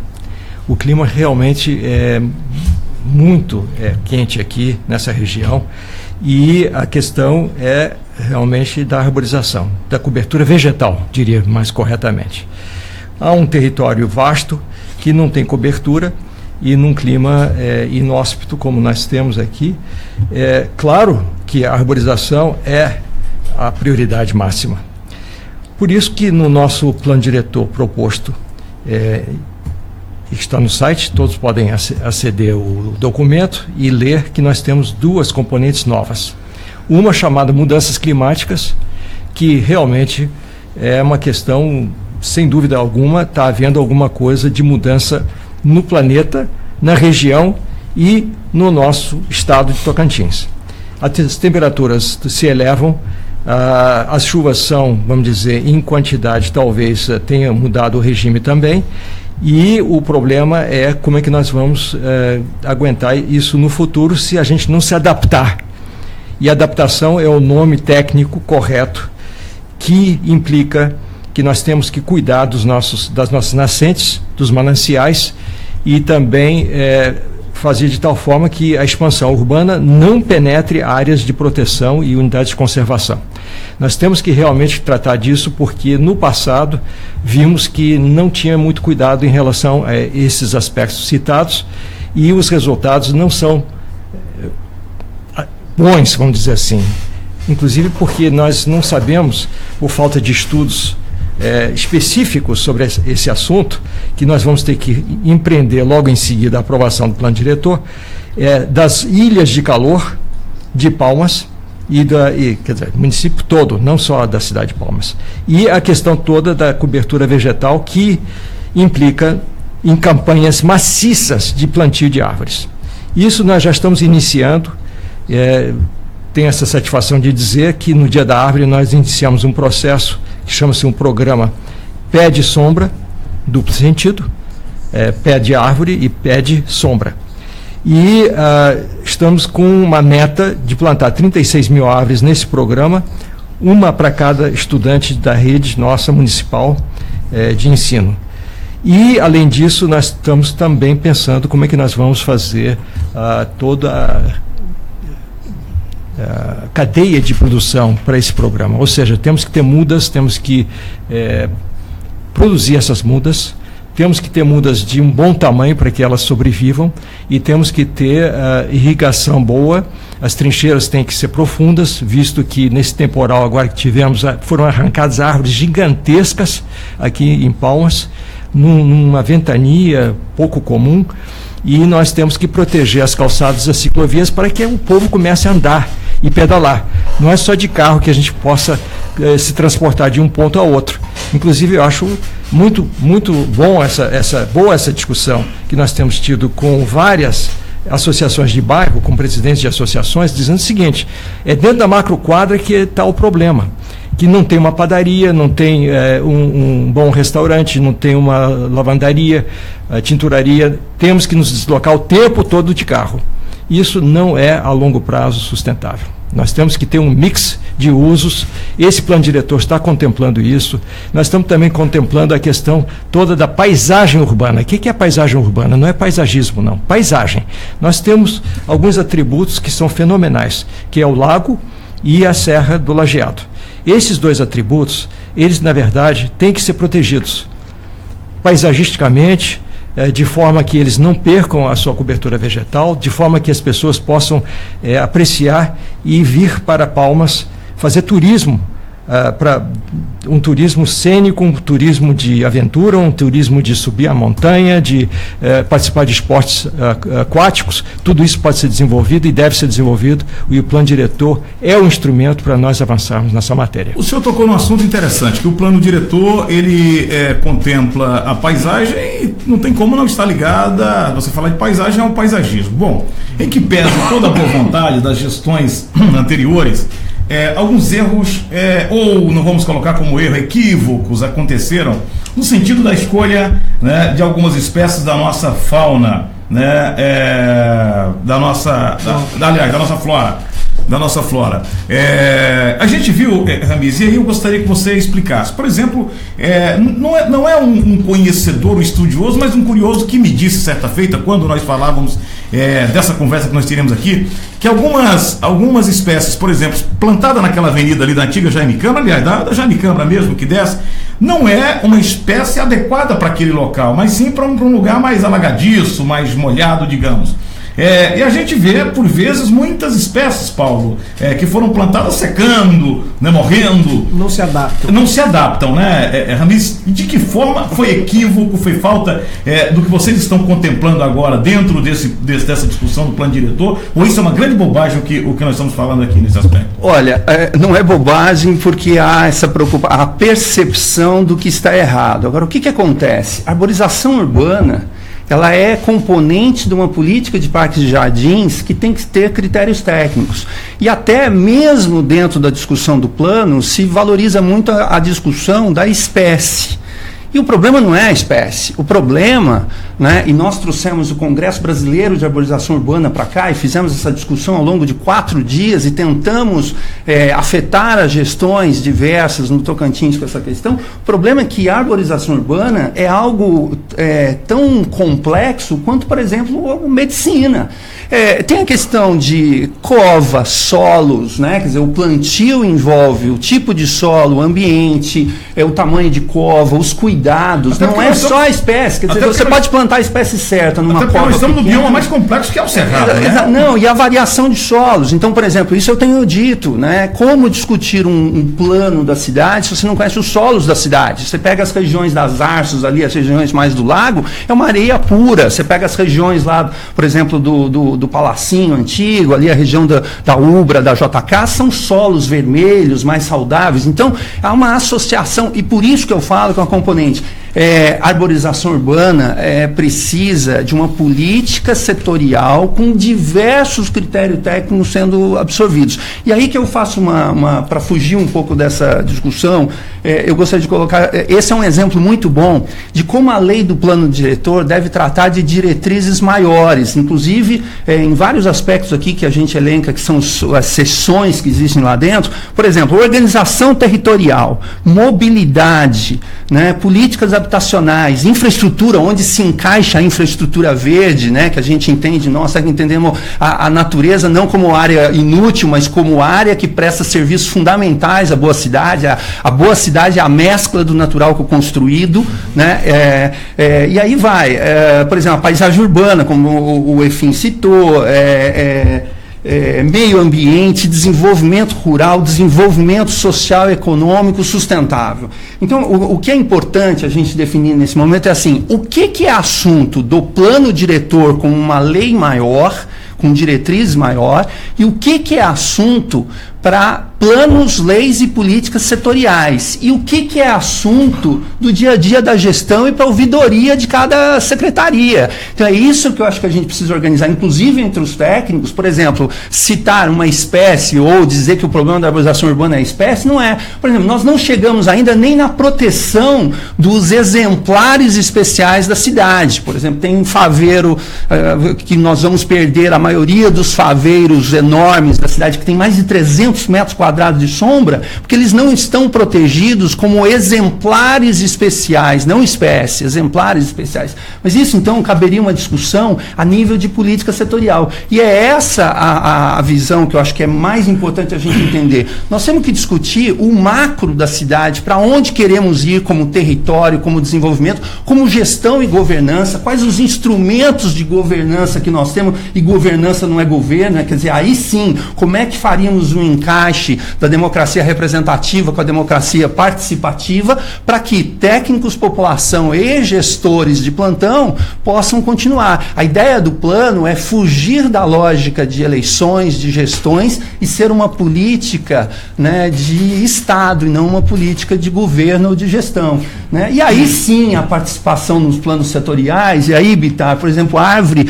O clima realmente é muito quente aqui nessa região e a questão é realmente da arborização, da cobertura vegetal, diria mais corretamente. Há um território vasto que não tem cobertura e num clima inóspito como nós temos aqui. Claro que a arborização é a prioridade máxima. Por isso que no nosso plano diretor proposto, está no site, todos podem aceder ao documento e ler que nós temos duas componentes novas. Uma chamada mudanças climáticas, que realmente é uma questão, sem dúvida alguma, está havendo alguma coisa de mudança no planeta, na região e no nosso estado de Tocantins. As temperaturas se elevam, as chuvas são, vamos dizer, em quantidade, talvez tenha mudado o regime também, e o problema é como é que nós vamos aguentar isso no futuro se a gente não se adaptar. E adaptação é o nome técnico correto que implica que nós temos que cuidar das nossas nascentes, dos mananciais e também fazer de tal forma que a expansão urbana não penetre áreas de proteção e unidades de conservação. Nós temos que realmente tratar disso porque no passado vimos que não tinha muito cuidado em relação a esses aspectos citados e os resultados não são bons, vamos dizer assim. Inclusive porque nós não sabemos, por falta de estudos específicos sobre esse assunto, que nós vamos ter que empreender logo em seguida a aprovação do plano diretor, das ilhas de calor de Palmas quer dizer, município todo, não só da cidade de Palmas. E a questão toda da cobertura vegetal que implica em campanhas maciças de plantio de árvores. Isso nós já estamos iniciando. Tenho essa satisfação de dizer que no Dia da Árvore nós iniciamos um processo que chama-se um programa Pé de Sombra, duplo sentido, pé de árvore e pé de sombra. E estamos com uma meta de plantar 36 mil árvores nesse programa, uma para cada estudante da rede nossa municipal de ensino. E, além disso, nós estamos também pensando como é que nós vamos fazer toda a cadeia de produção para esse programa. Ou seja, temos que ter mudas, temos que produzir essas mudas, temos que ter mudas de um bom tamanho para que elas sobrevivam e temos que ter irrigação boa. As trincheiras têm que ser profundas, visto que nesse temporal agora que tivemos, foram arrancadas árvores gigantescas aqui em Palmas, numa ventania pouco comum, e nós temos que proteger as calçadas, as ciclovias, para que o povo comece a andar e pedalar. Não é só de carro que a gente possa se transportar de um ponto a outro. Inclusive, eu acho muito, muito bom essa discussão que nós temos tido com várias associações de bairro, com presidentes de associações, dizendo o seguinte: dentro da macroquadra que está o problema, que não tem uma padaria, não tem um bom restaurante, não tem uma lavandaria, tinturaria, temos que nos deslocar o tempo todo de carro. Isso não é a longo prazo sustentável. Nós temos que ter um mix de usos. Esse plano diretor está contemplando isso. Nós estamos também contemplando a questão toda da paisagem urbana. O que é paisagem urbana? Não é paisagismo, não. Paisagem. Nós temos alguns atributos que são fenomenais, que é o lago e a Serra do Lajeado. Esses dois atributos, eles, na verdade, têm que ser protegidos paisagisticamente, de forma que eles não percam a sua cobertura vegetal, de forma que as pessoas possam apreciar e vir para Palmas, fazer turismo para um turismo cênico, um turismo de aventura, um turismo de subir a montanha, de participar de esportes aquáticos. Tudo isso pode ser desenvolvido e deve ser desenvolvido, e o plano diretor é um instrumento para nós avançarmos nessa matéria. O senhor tocou num assunto interessante, que o plano diretor, ele contempla a paisagem e não tem como não estar ligada, você falar de paisagem é um paisagismo. Bom, em que pese toda a boa vontade das gestões anteriores, alguns erros, ou não vamos colocar como erro, equívocos aconteceram no sentido da escolha, né, de algumas espécies da nossa fauna, né, da nossa flora. A gente viu, Ramiz, e aí eu gostaria que você explicasse. Por exemplo, não é um conhecedor, um estudioso, mas um curioso que me disse certa feita, quando nós falávamos dessa conversa que nós teremos aqui, que algumas espécies, por exemplo, plantada naquela avenida ali da antiga Jaime Câmara, aliás, da Jaime Câmara mesmo, que desce, não é uma espécie adequada para aquele local, mas sim para um lugar mais alagadiço, mais molhado, digamos. E a gente vê, por vezes, muitas espécies, Paulo, que foram plantadas secando, né, morrendo. Não se adaptam. Não se adaptam, né, Ramiz? De que forma foi equívoco, foi falta do que vocês estão contemplando agora dentro dessa discussão do plano diretor? Ou isso é uma grande bobagem o que nós estamos falando aqui nesse aspecto? Olha, não é bobagem porque há essa preocupação, a percepção do que está errado. Agora, o que acontece? A arborização urbana, ela é componente de uma política de parques e jardins que tem que ter critérios técnicos. E até mesmo dentro da discussão do plano, se valoriza muito a discussão da espécie. E o problema não é a espécie. O problema, né, e nós trouxemos o Congresso Brasileiro de Arborização Urbana para cá e fizemos essa discussão ao longo de 4 dias e tentamos afetar as gestões diversas no Tocantins com essa questão. O problema é que a arborização urbana é algo tão complexo quanto, por exemplo, a medicina. Tem a questão de cova, solos, né? Quer dizer, o plantio envolve o tipo de solo, o ambiente, o tamanho de cova, os cuidados. Não é só a espécie. Quer dizer, você pode plantar a espécie certa numa cova. Nós estamos no bioma mais complexo que é o cerrado, né? Não, e a variação de solos. Então, por exemplo, isso eu tenho dito, né? Como discutir um plano da cidade se você não conhece os solos da cidade? Você pega as regiões das Arços ali, as regiões mais do lago, é uma areia pura. Você pega as regiões lá, por exemplo, do Palacinho Antigo, ali a região da Ubra, da JK, são solos vermelhos, mais saudáveis. Então, há uma associação, e por isso que eu falo que é uma componente. A arborização urbana precisa de uma política setorial com diversos critérios técnicos sendo absorvidos. E aí que eu faço para fugir um pouco dessa discussão, eu gostaria de colocar, esse é um exemplo muito bom de como a lei do plano diretor deve tratar de diretrizes maiores, inclusive em vários aspectos aqui que a gente elenca, que são as seções que existem lá dentro. Por exemplo, organização territorial, mobilidade, né, políticas habitacionais, infraestrutura, onde se encaixa a infraestrutura verde, né, que a gente entende, nós entendemos a natureza não como área inútil, mas como área que presta serviços fundamentais à boa cidade. A boa cidade é a mescla do natural com o construído, né, e aí vai, por exemplo, a paisagem urbana, como o Efim citou, meio ambiente, desenvolvimento rural, desenvolvimento social e econômico sustentável. Então, o que é importante a gente definir nesse momento é assim, o que é assunto do plano diretor com uma lei maior, com diretrizes maior, e o que é assunto para planos, leis e políticas setoriais. E o que é assunto do dia a dia da gestão e para a ouvidoria de cada secretaria. Então é isso que eu acho que a gente precisa organizar, inclusive entre os técnicos. Por exemplo, citar uma espécie ou dizer que o problema da arborização urbana é a espécie, não é. Por exemplo, nós não chegamos ainda nem na proteção dos exemplares especiais da cidade. Por exemplo, tem um faveiro que nós vamos perder a maioria dos faveiros enormes da cidade, que tem mais de 300 metros quadrados de sombra, porque eles não estão protegidos como exemplares especiais, não espécies, exemplares especiais. Mas isso, então, caberia uma discussão a nível de política setorial. E é essa a visão que eu acho que é mais importante a gente entender. Nós temos que discutir o macro da cidade, para onde queremos ir como território, como desenvolvimento, como gestão e governança, quais os instrumentos de governança que nós temos, e governança não é governo, quer dizer, aí sim, como é que faríamos um encaixe da democracia representativa com a democracia participativa, para que técnicos, população e gestores de plantão possam continuar. A ideia do plano é fugir da lógica de eleições, de gestões, e ser uma política, né, de Estado e não uma política de governo ou de gestão, né? E aí sim a participação nos planos setoriais, e aí, Bittar, por exemplo, a Árvore,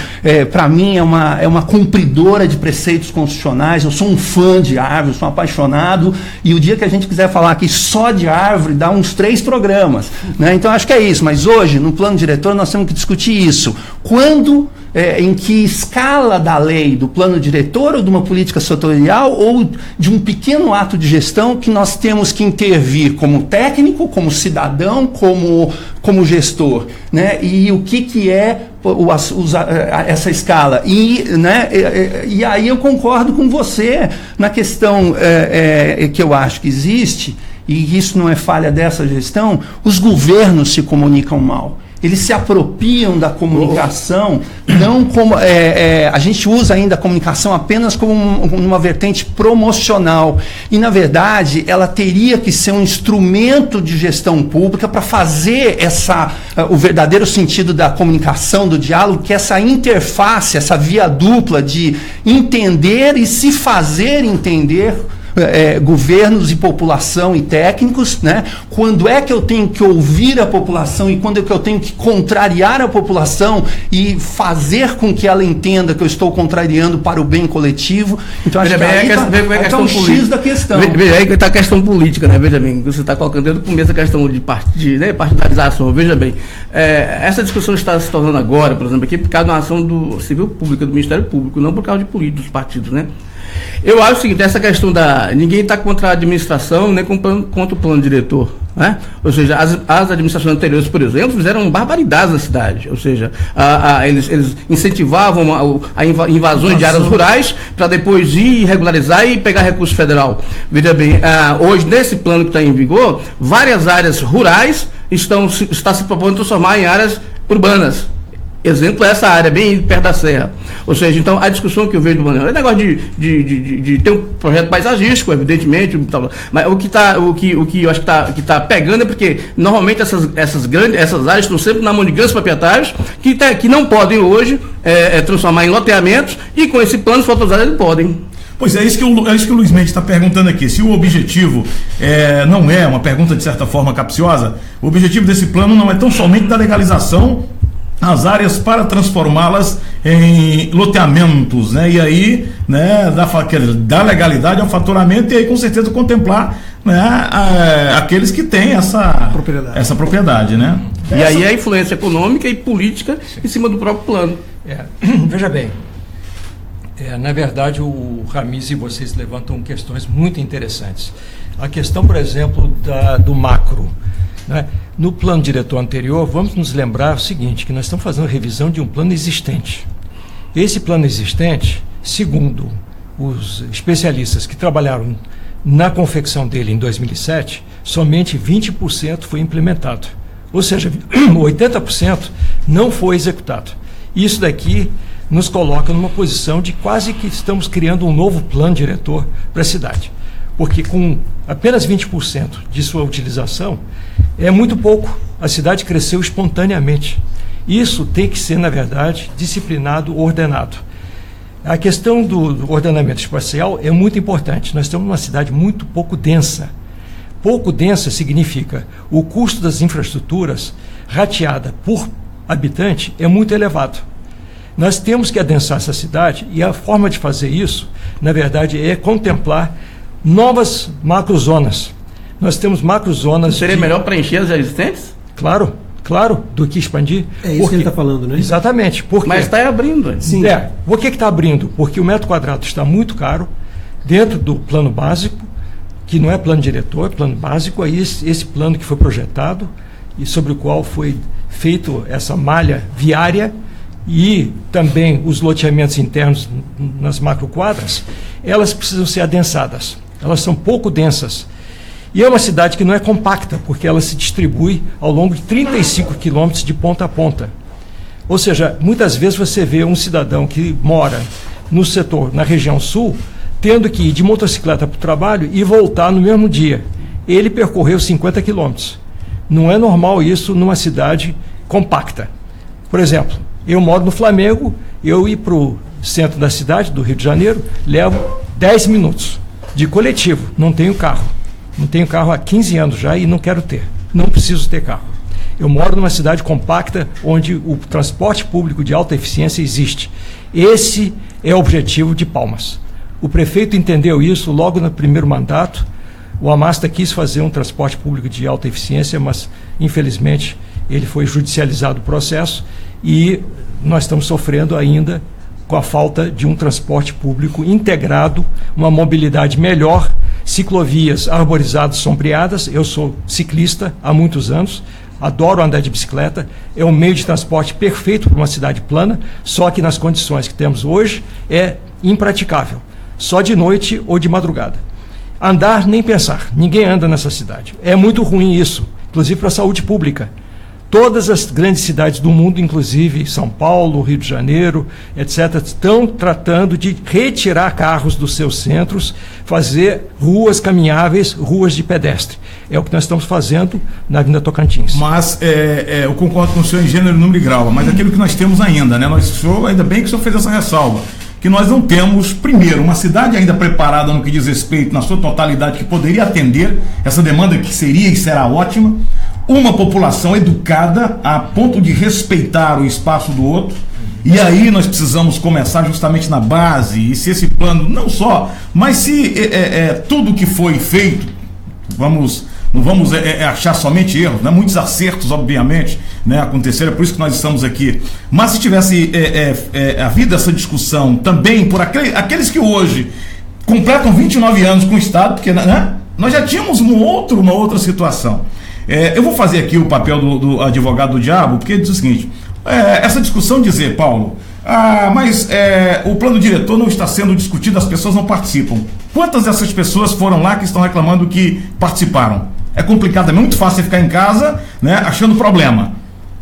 para mim, é uma cumpridora de preceitos constitucionais. Eu sou um fã de Árvore, sou um apaixonado, e o dia que a gente quiser falar aqui só de Árvore, dá uns 3 programas, né? Então acho que é isso, mas hoje, no plano diretor, nós temos que discutir isso. Quando, em que escala da lei, do plano diretor, ou de uma política setorial, ou de um pequeno ato de gestão que nós temos que intervir como técnico, como cidadão, como gestor, né? E o que é essa escala? E, né, e aí eu concordo com você na questão que eu acho que existe, e isso não é falha dessa gestão. Os governos se comunicam mal. Eles se apropriam da comunicação, não como... a gente usa ainda a comunicação apenas como uma vertente promocional. E, na verdade, ela teria que ser um instrumento de gestão pública para fazer o verdadeiro sentido da comunicação, do diálogo, que é essa interface, essa via dupla de entender e se fazer entender governos e população e técnicos, né? Quando é que eu tenho que ouvir a população e quando é que eu tenho que contrariar a população e fazer com que ela entenda que eu estou contrariando para o bem coletivo. Então acho que aí está o X da questão. Veja aí que está a questão política, né? Veja bem, você está colocando desde o começo a questão de partidarização. Veja bem, essa discussão está se tornando agora, por exemplo, aqui por causa da ação do civil pública, do Ministério Público, não por causa de políticos, dos partidos, né? Eu acho o seguinte, essa questão ninguém está contra a administração, nem contra o plano diretor, né? Ou seja, as administrações anteriores, por exemplo, fizeram barbaridades na cidade. Ou seja, eles incentivavam a invasões de áreas rurais para depois ir regularizar e pegar recurso federal. Veja bem, hoje, nesse plano que está em vigor, várias áreas rurais está se propondo transformar em áreas urbanas. Exemplo é essa área, bem perto da serra. Ou seja, então, a discussão que eu vejo do Manuel é negócio de ter um projeto paisagístico, evidentemente, mas o que eu acho que está pegando é porque, normalmente, essas áreas estão sempre na mão de grandes proprietários que não podem hoje transformar em loteamentos, e com esse plano fotovoltaico eles podem. Pois é isso que o Luiz Mendes está perguntando aqui. Se o objetivo não é uma pergunta, de certa forma, capciosa, o objetivo desse plano não é tão somente da legalização as áreas para transformá-las em loteamentos, né? E aí, né, da legalidade ao faturamento, e aí com certeza contemplar, né, aqueles que têm essa propriedade, né? E aí a influência econômica e política em cima do próprio plano. Veja bem, na verdade o Ramiz e vocês levantam questões muito interessantes. A questão, por exemplo, do macro, né? No plano diretor anterior, vamos nos lembrar o seguinte, que nós estamos fazendo revisão de um plano existente. Esse plano existente, segundo os especialistas que trabalharam na confecção dele em 2007, somente 20% foi implementado. Ou seja, 80% não foi executado. Isso daqui nos coloca numa posição de quase que estamos criando um novo plano diretor para a cidade. Porque com apenas 20% de sua utilização, é muito pouco. A cidade cresceu espontaneamente. Isso tem que ser, na verdade, disciplinado, ordenado. A questão do ordenamento espacial é muito importante. Nós estamos numa cidade muito pouco densa. Pouco densa significa o custo das infraestruturas rateada por habitante é muito elevado. Nós temos que adensar essa cidade, e a forma de fazer isso, na verdade, é contemplar novas macrozonas. Nós temos macrozonas. Seria melhor preencher as existentes? Claro, do que expandir. É isso que ele está falando, né? Exatamente. Mas está abrindo. Sim. Por que está abrindo? Porque o metro quadrado está muito caro dentro do plano básico, que não é plano diretor, é plano básico. Aí esse plano que foi projetado e sobre o qual foi feito essa malha viária, e também os loteamentos internos nas macroquadras, elas precisam ser adensadas. Elas são pouco densas. E é uma cidade que não é compacta, porque ela se distribui ao longo de 35 quilômetros de ponta a ponta. Ou seja, muitas vezes você vê um cidadão que mora no setor, na região sul, tendo que ir de motocicleta para o trabalho e voltar no mesmo dia. Ele percorreu 50 quilômetros. Não é normal isso numa cidade compacta. Por exemplo, eu moro no Flamengo, eu ir para o centro da cidade, do Rio de Janeiro, levo 10 minutos de coletivo. Não tenho carro. Não tenho carro há 15 anos já e não quero ter. Não preciso ter carro. Eu moro numa cidade compacta onde o transporte público de alta eficiência existe. Esse é o objetivo de Palmas. O prefeito entendeu isso logo no primeiro mandato. O Amasta quis fazer um transporte público de alta eficiência, mas, infelizmente, ele foi judicializado o processo e nós estamos sofrendo ainda com a falta de um transporte público integrado, uma mobilidade melhor, ciclovias arborizadas, sombreadas. Eu sou ciclista há muitos anos, adoro andar de bicicleta, é um meio de transporte perfeito para uma cidade plana, só que nas condições que temos hoje é impraticável, só de noite ou de madrugada. Andar, nem pensar, ninguém anda nessa cidade. É muito ruim isso, inclusive para a saúde pública. Todas as grandes cidades do mundo, inclusive São Paulo, Rio de Janeiro, etc., estão tratando de retirar carros dos seus centros, fazer ruas caminháveis, ruas de pedestre. É o que nós estamos fazendo na Avenida Tocantins. Mas eu concordo com o senhor em gênero, número e grau, mas aquilo que nós temos ainda, né? Ainda bem que o senhor fez essa ressalva, que nós não temos, primeiro, uma cidade ainda preparada no que diz respeito, na sua totalidade, que poderia atender essa demanda, que seria e será ótima, uma população educada a ponto de respeitar o espaço do outro, e aí nós precisamos começar justamente na base, e se esse plano, não só, mas se tudo que foi feito, não vamos achar somente erros, né? Muitos acertos, obviamente, né, aconteceram, é por isso que nós estamos aqui. Mas se tivesse havido essa discussão também por aqueles que hoje completam 29 anos com o Estado, porque, né, nós já tínhamos uma outra situação. Eu vou fazer aqui o papel do advogado do diabo, porque diz o seguinte, essa discussão dizer, Paulo, mas o plano diretor não está sendo discutido, as pessoas não participam. Quantas dessas pessoas foram lá que estão reclamando que participaram? É complicado, é muito fácil ficar em casa, né, achando problema,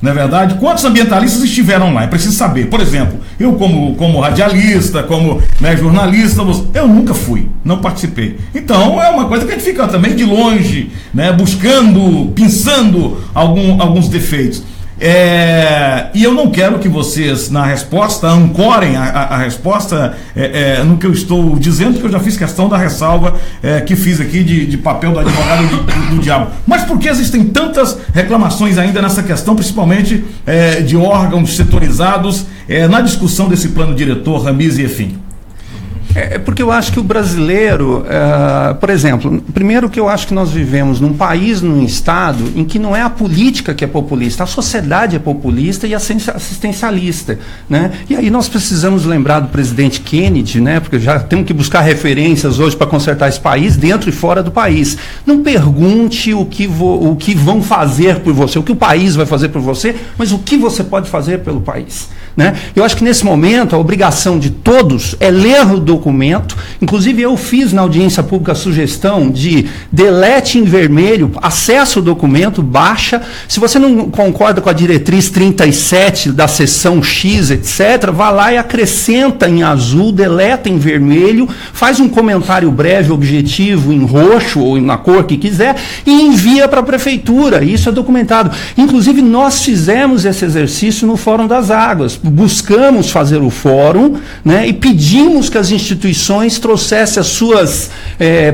não é verdade? Quantos ambientalistas estiveram lá? É preciso saber. Por exemplo, eu como radialista, como, né, jornalista, eu nunca fui, não participei. Então é uma coisa que a gente fica também de longe, né, buscando, pensando alguns defeitos. E eu não quero que vocês, na resposta, ancorem a resposta no que eu estou dizendo, porque eu já fiz questão da ressalva que fiz aqui de papel do advogado do diabo. Mas por que existem tantas reclamações ainda nessa questão, principalmente de órgãos setorizados, na discussão desse plano diretor, Ramiz e EFIM? Porque eu acho que o brasileiro, por exemplo, primeiro que eu acho que nós vivemos num país, num estado, em que não é a política que é populista, a sociedade é populista e assistencialista, né? E aí nós precisamos lembrar do presidente Kennedy, né? Porque já temos que buscar referências hoje para consertar esse país, dentro e fora do país. Não pergunte o que vão fazer por você, o que o país vai fazer por você, mas o que você pode fazer pelo país, né? Eu acho que nesse momento a obrigação de todos é ler o documento. Inclusive eu fiz na audiência pública a sugestão de delete em vermelho, acessa o documento, baixa. Se você não concorda com a diretriz 37 da seção X, etc., vá lá e acrescenta em azul, deleta em vermelho, faz um comentário breve, objetivo, em roxo ou na cor que quiser e envia para a prefeitura. Isso é documentado. Inclusive nós fizemos esse exercício no Fórum das Águas. Buscamos fazer o fórum, né, e pedimos que as instituições trouxessem as suas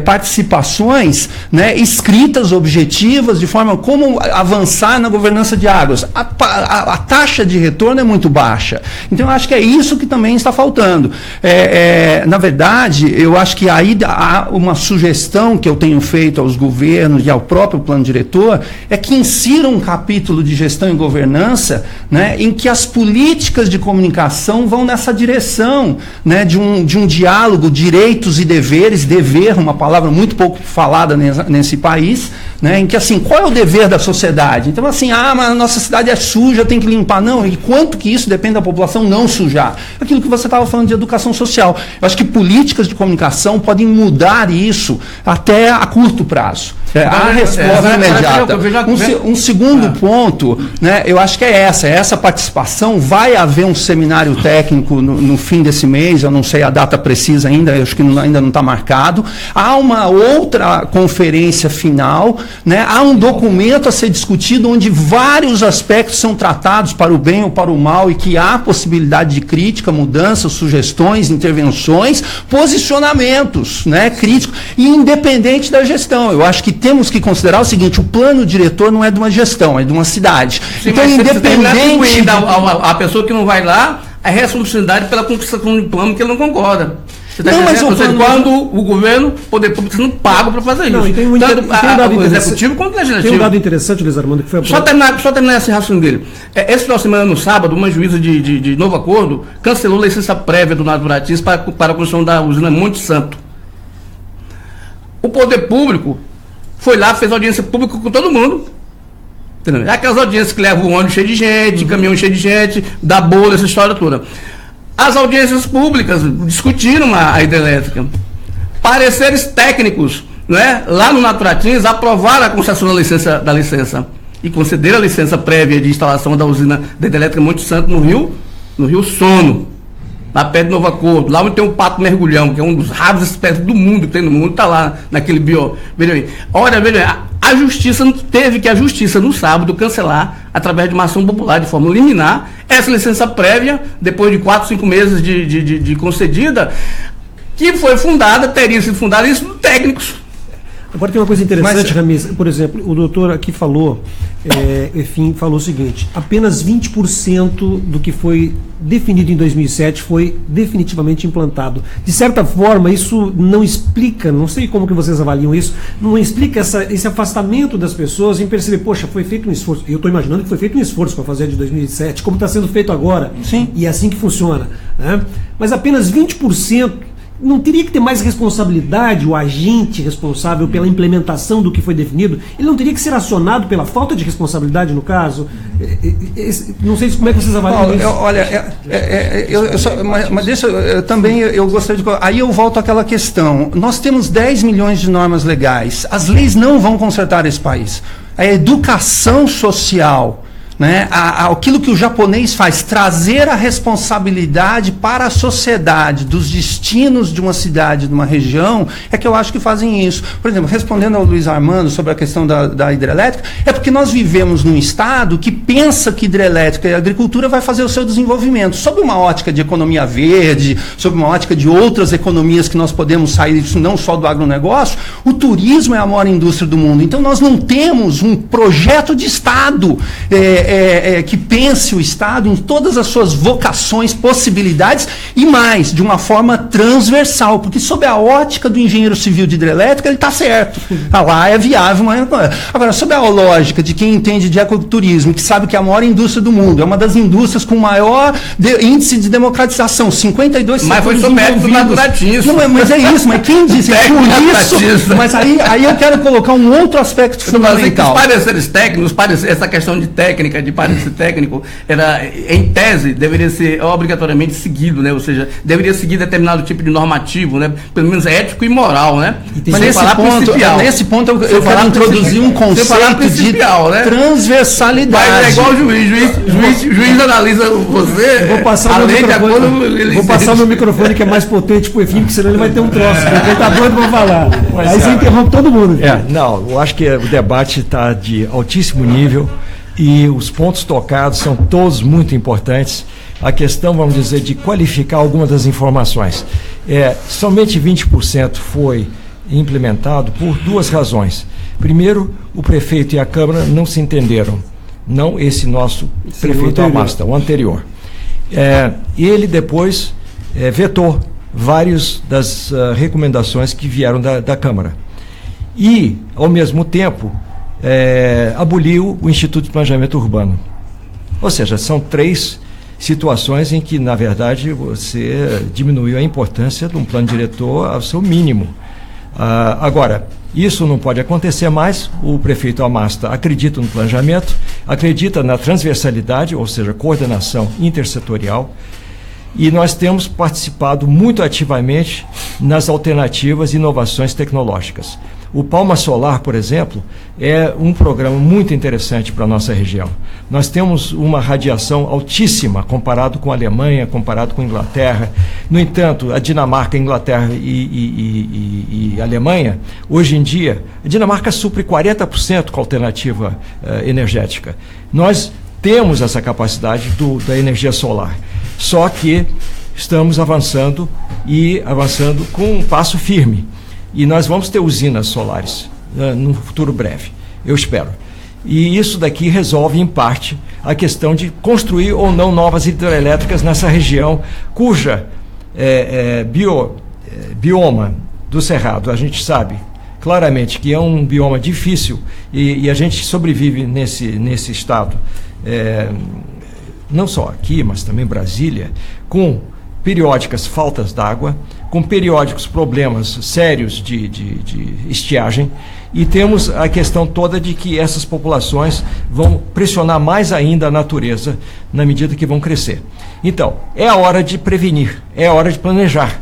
participações, né, escritas, objetivas, de forma como avançar na governança de águas. A taxa de retorno é muito baixa. Então, eu acho que é isso que também está faltando. Na verdade, eu acho que aí há uma sugestão que eu tenho feito aos governos e ao próprio plano diretor, é que insiram um capítulo de gestão e governança, né, em que as políticas de comunicação vão nessa direção, né, de um diálogo, direitos e deveres, dever, uma palavra muito pouco falada nesse país, né, em que assim, qual é o dever da sociedade? Então assim, mas a nossa cidade é suja, tem que limpar. Não, e quanto que isso depende da população não sujar? Aquilo que você estava falando de educação social. Eu acho que políticas de comunicação podem mudar isso até a curto prazo. A resposta imediata. Um segundo ponto, né, eu acho que é essa participação. Vai haver um seminário técnico no fim desse mês, eu não sei a data precisa ainda, eu acho que ainda não está marcado. Há uma outra conferência final, né, há um documento a ser discutido onde vários aspectos são tratados para o bem ou para o mal e que há possibilidade de crítica, mudanças, sugestões, intervenções, posicionamentos, né, críticos, e independente da gestão. Eu acho que temos que considerar o seguinte: o plano diretor não é de uma gestão, é de uma cidade. Sim, então, independente a pessoa que não vai lá, a responsabilidade pela conquista de um plano que ele não concorda. Você está entendendo? Quando o governo, o poder público, você não paga para fazer isso. Tanto o executivo quanto o legislativo. Tem um dado interessante, Luiz Armando, que foi só terminar esse raciocínio dele. Esse final de semana, no sábado, uma juíza de Novo Acordo cancelou a licença prévia do Naturatis para a construção da usina Monte Santo. O poder público foi lá, fez audiência pública com todo mundo. Entendeu? É aquelas audiências que levam o ônibus cheio de gente, caminhão cheio de gente, dá bolo, essa história toda. As audiências públicas discutiram a hidrelétrica. Pareceres técnicos, né, lá no Naturatis, aprovaram a concessão da licença e concederam a licença prévia de instalação da usina da hidrelétrica Monte Santo no Rio Sono, lá perto de Novo Acordo, lá onde tem um pato mergulhão, que é um dos raros espécies do mundo que tem no mundo, está lá naquele Olha, veja, a justiça no sábado cancelar, através de uma ação popular de forma liminar, essa licença prévia, depois de 4, 5 meses de concedida, que foi fundada, teria sido fundada, isso por técnicos. Agora tem uma coisa interessante, Ramiz, por exemplo, o doutor aqui falou, falou o seguinte: apenas 20% do que foi definido em 2007 foi definitivamente implantado. De certa forma, isso não explica, não sei como que vocês avaliam isso, não explica esse afastamento das pessoas em perceber, poxa, foi feito um esforço. Eu estou imaginando que foi feito um esforço para fazer a de 2007, como está sendo feito agora. Sim. E é assim que funciona, né? Mas apenas 20%. Não teria que ter mais responsabilidade o agente responsável pela implementação do que foi definido? Ele não teria que ser acionado pela falta de responsabilidade, no caso? Não sei como é que vocês avaliam isso. Olha, mas deixa eu gostaria de... Aí eu volto àquela questão. Nós temos 10 milhões de normas legais. As leis não vão consertar esse país. A educação social, né, aquilo que o japonês faz, trazer a responsabilidade para a sociedade dos destinos de uma cidade, de uma região, é que eu acho que fazem isso. Por exemplo, respondendo ao Luiz Armando sobre a questão da hidrelétrica, é porque nós vivemos num estado que pensa que hidrelétrica e agricultura vai fazer o seu desenvolvimento, sob uma ótica de economia verde, sob uma ótica de outras economias que nós podemos sair, não só do agronegócio. O turismo é a maior indústria do mundo, então nós não temos um projeto de Estado que pense o Estado em todas as suas vocações, possibilidades e mais, de uma forma transversal, porque sob a ótica do engenheiro civil de hidrelétrica, ele está certo. Lá é viável, mas agora, sob a lógica de quem entende de ecoturismo, que sabe que é a maior indústria do mundo, é uma das indústrias com maior índice de democratização, 52 mas foi sob mérito do Naturatis. Não, mas é isso, mas quem disse por isso? Mas aí eu quero colocar um outro aspecto fundamental. Os pareceres técnicos, essa questão de técnica, de parecer técnico, em tese, deveria ser obrigatoriamente seguido, né? Ou seja, deveria seguir determinado tipo de normativo, né? Pelo menos ético e moral, né? Mas nesse ponto eu quero introduzir um conceito de transversalidade. Mas é igual o juiz analisa você. Vou passar o meu microfone que é mais potente pro Efim, porque senão ele vai ter um troço, ele tá doido pra falar. Aí você interrompe todo mundo. Não, eu acho que o debate está de altíssimo nível. E os pontos tocados são todos muito importantes. A questão, vamos dizer, de qualificar algumas das informações. Somente 20% foi implementado por duas razões. Primeiro, o prefeito e a Câmara não se entenderam. Não esse nosso prefeito Amasta, o anterior. Ele depois vetou várias das recomendações que vieram da Câmara. E, ao mesmo tempo, aboliu o Instituto de Planejamento Urbano. Ou seja, são 3 situações em que, na verdade, você diminuiu a importância de um plano diretor ao seu mínimo. Agora, isso não pode acontecer mais. O prefeito Amasta acredita no planejamento, acredita na transversalidade, ou seja, coordenação intersetorial, e nós temos participado muito ativamente nas alternativas e inovações tecnológicas. O Palma Solar, por exemplo, é um programa muito interessante para a nossa região. Nós temos uma radiação altíssima comparado com a Alemanha, comparado com a Inglaterra. No entanto, a Dinamarca, Inglaterra e Alemanha, hoje em dia, a Dinamarca supre 40% com a alternativa energética. Nós temos essa capacidade da energia solar, só que estamos avançando com um passo firme. E nós vamos ter usinas solares no futuro breve, eu espero. E isso daqui resolve, em parte, a questão de construir ou não novas hidrelétricas nessa região, cuja bioma do Cerrado, a gente sabe claramente que é um bioma difícil e a gente sobrevive nesse estado, não só aqui, mas também Brasília, com periódicas faltas d'água, com periódicos problemas sérios de estiagem, e temos a questão toda de que essas populações vão pressionar mais ainda a natureza na medida que vão crescer. Então, é a hora de prevenir, é a hora de planejar.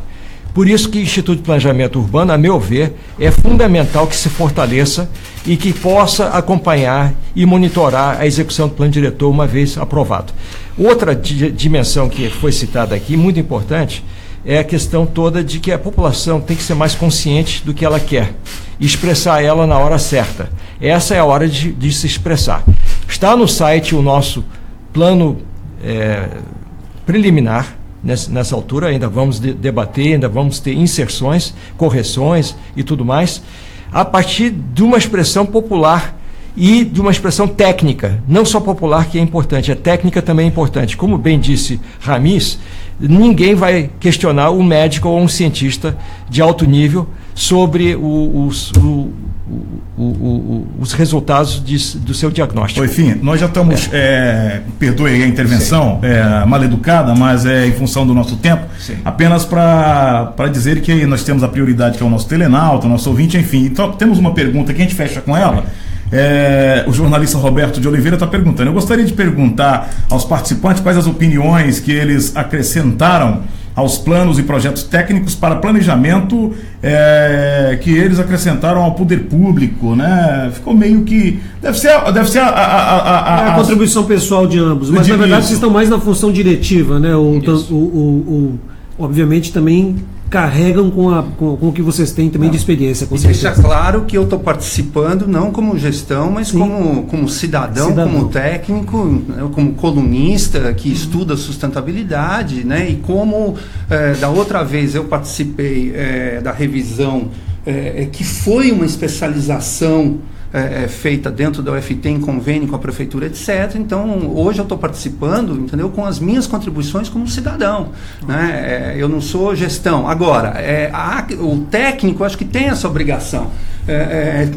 Por isso que o Instituto de Planejamento Urbano, a meu ver, é fundamental que se fortaleça e que possa acompanhar e monitorar a execução do plano diretor uma vez aprovado. Outra dimensão que foi citada aqui, muito importante, é a questão toda de que a população tem que ser mais consciente do que ela quer e expressar ela na hora certa. Essa é a hora de se expressar. Está no site o nosso plano preliminar. Nessa altura ainda vamos debater, ainda vamos ter inserções, correções e tudo mais, a partir de uma expressão popular e de uma expressão técnica, não só popular que é importante, a técnica também é importante. Como bem disse Ramiz, ninguém vai questionar um médico ou um cientista de alto nível sobre os resultados do seu diagnóstico. Enfim, nós já estamos, perdoe a intervenção mal educada, mas em função do nosso tempo, sim, apenas para dizer que nós temos a prioridade, que é o nosso telenauta, o nosso ouvinte, enfim. Então, temos uma pergunta que a gente fecha com ela. O jornalista Roberto de Oliveira está perguntando: eu gostaria de perguntar aos participantes quais as opiniões que eles acrescentaram aos planos e projetos técnicos para planejamento que eles acrescentaram ao poder público, né? Ficou meio que... Deve ser a contribuição pessoal de ambos, mas na verdade vocês estão mais na função diretiva, né? Obviamente também carregam com o que vocês têm também de experiência. E deixa claro que eu estou participando não como gestão, mas como cidadão, como técnico, como colunista que estuda sustentabilidade, né? E como da outra vez eu participei da revisão que foi uma especialização feita dentro da UFT em convênio com a prefeitura, etc. Então, hoje eu estou participando, entendeu, com as minhas contribuições como cidadão, né? Eu não sou gestão. Agora, o técnico, acho que tem essa obrigação.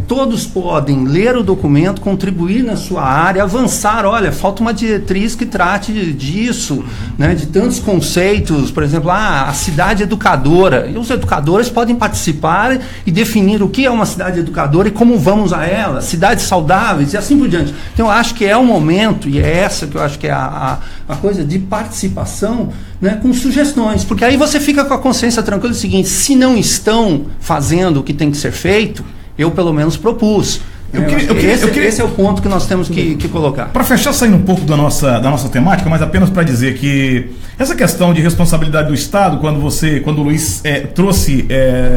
Todos podem ler o documento, contribuir na sua área, avançar. Olha, falta uma diretriz que trate disso, né, de tantos conceitos, por exemplo, a cidade educadora. E os educadores podem participar e definir o que é uma cidade educadora e como vamos a ela, cidades saudáveis e assim por diante. Então, eu acho que é o momento, e é essa que eu acho que é a coisa de participação, né, com sugestões, porque aí você fica com a consciência tranquila do seguinte: se não estão fazendo o que tem que ser feito, eu pelo menos propus. Esse é o ponto que nós temos que colocar. Para fechar, saindo um pouco da nossa temática, mas apenas para dizer que essa questão de responsabilidade do Estado, quando o Luiz trouxe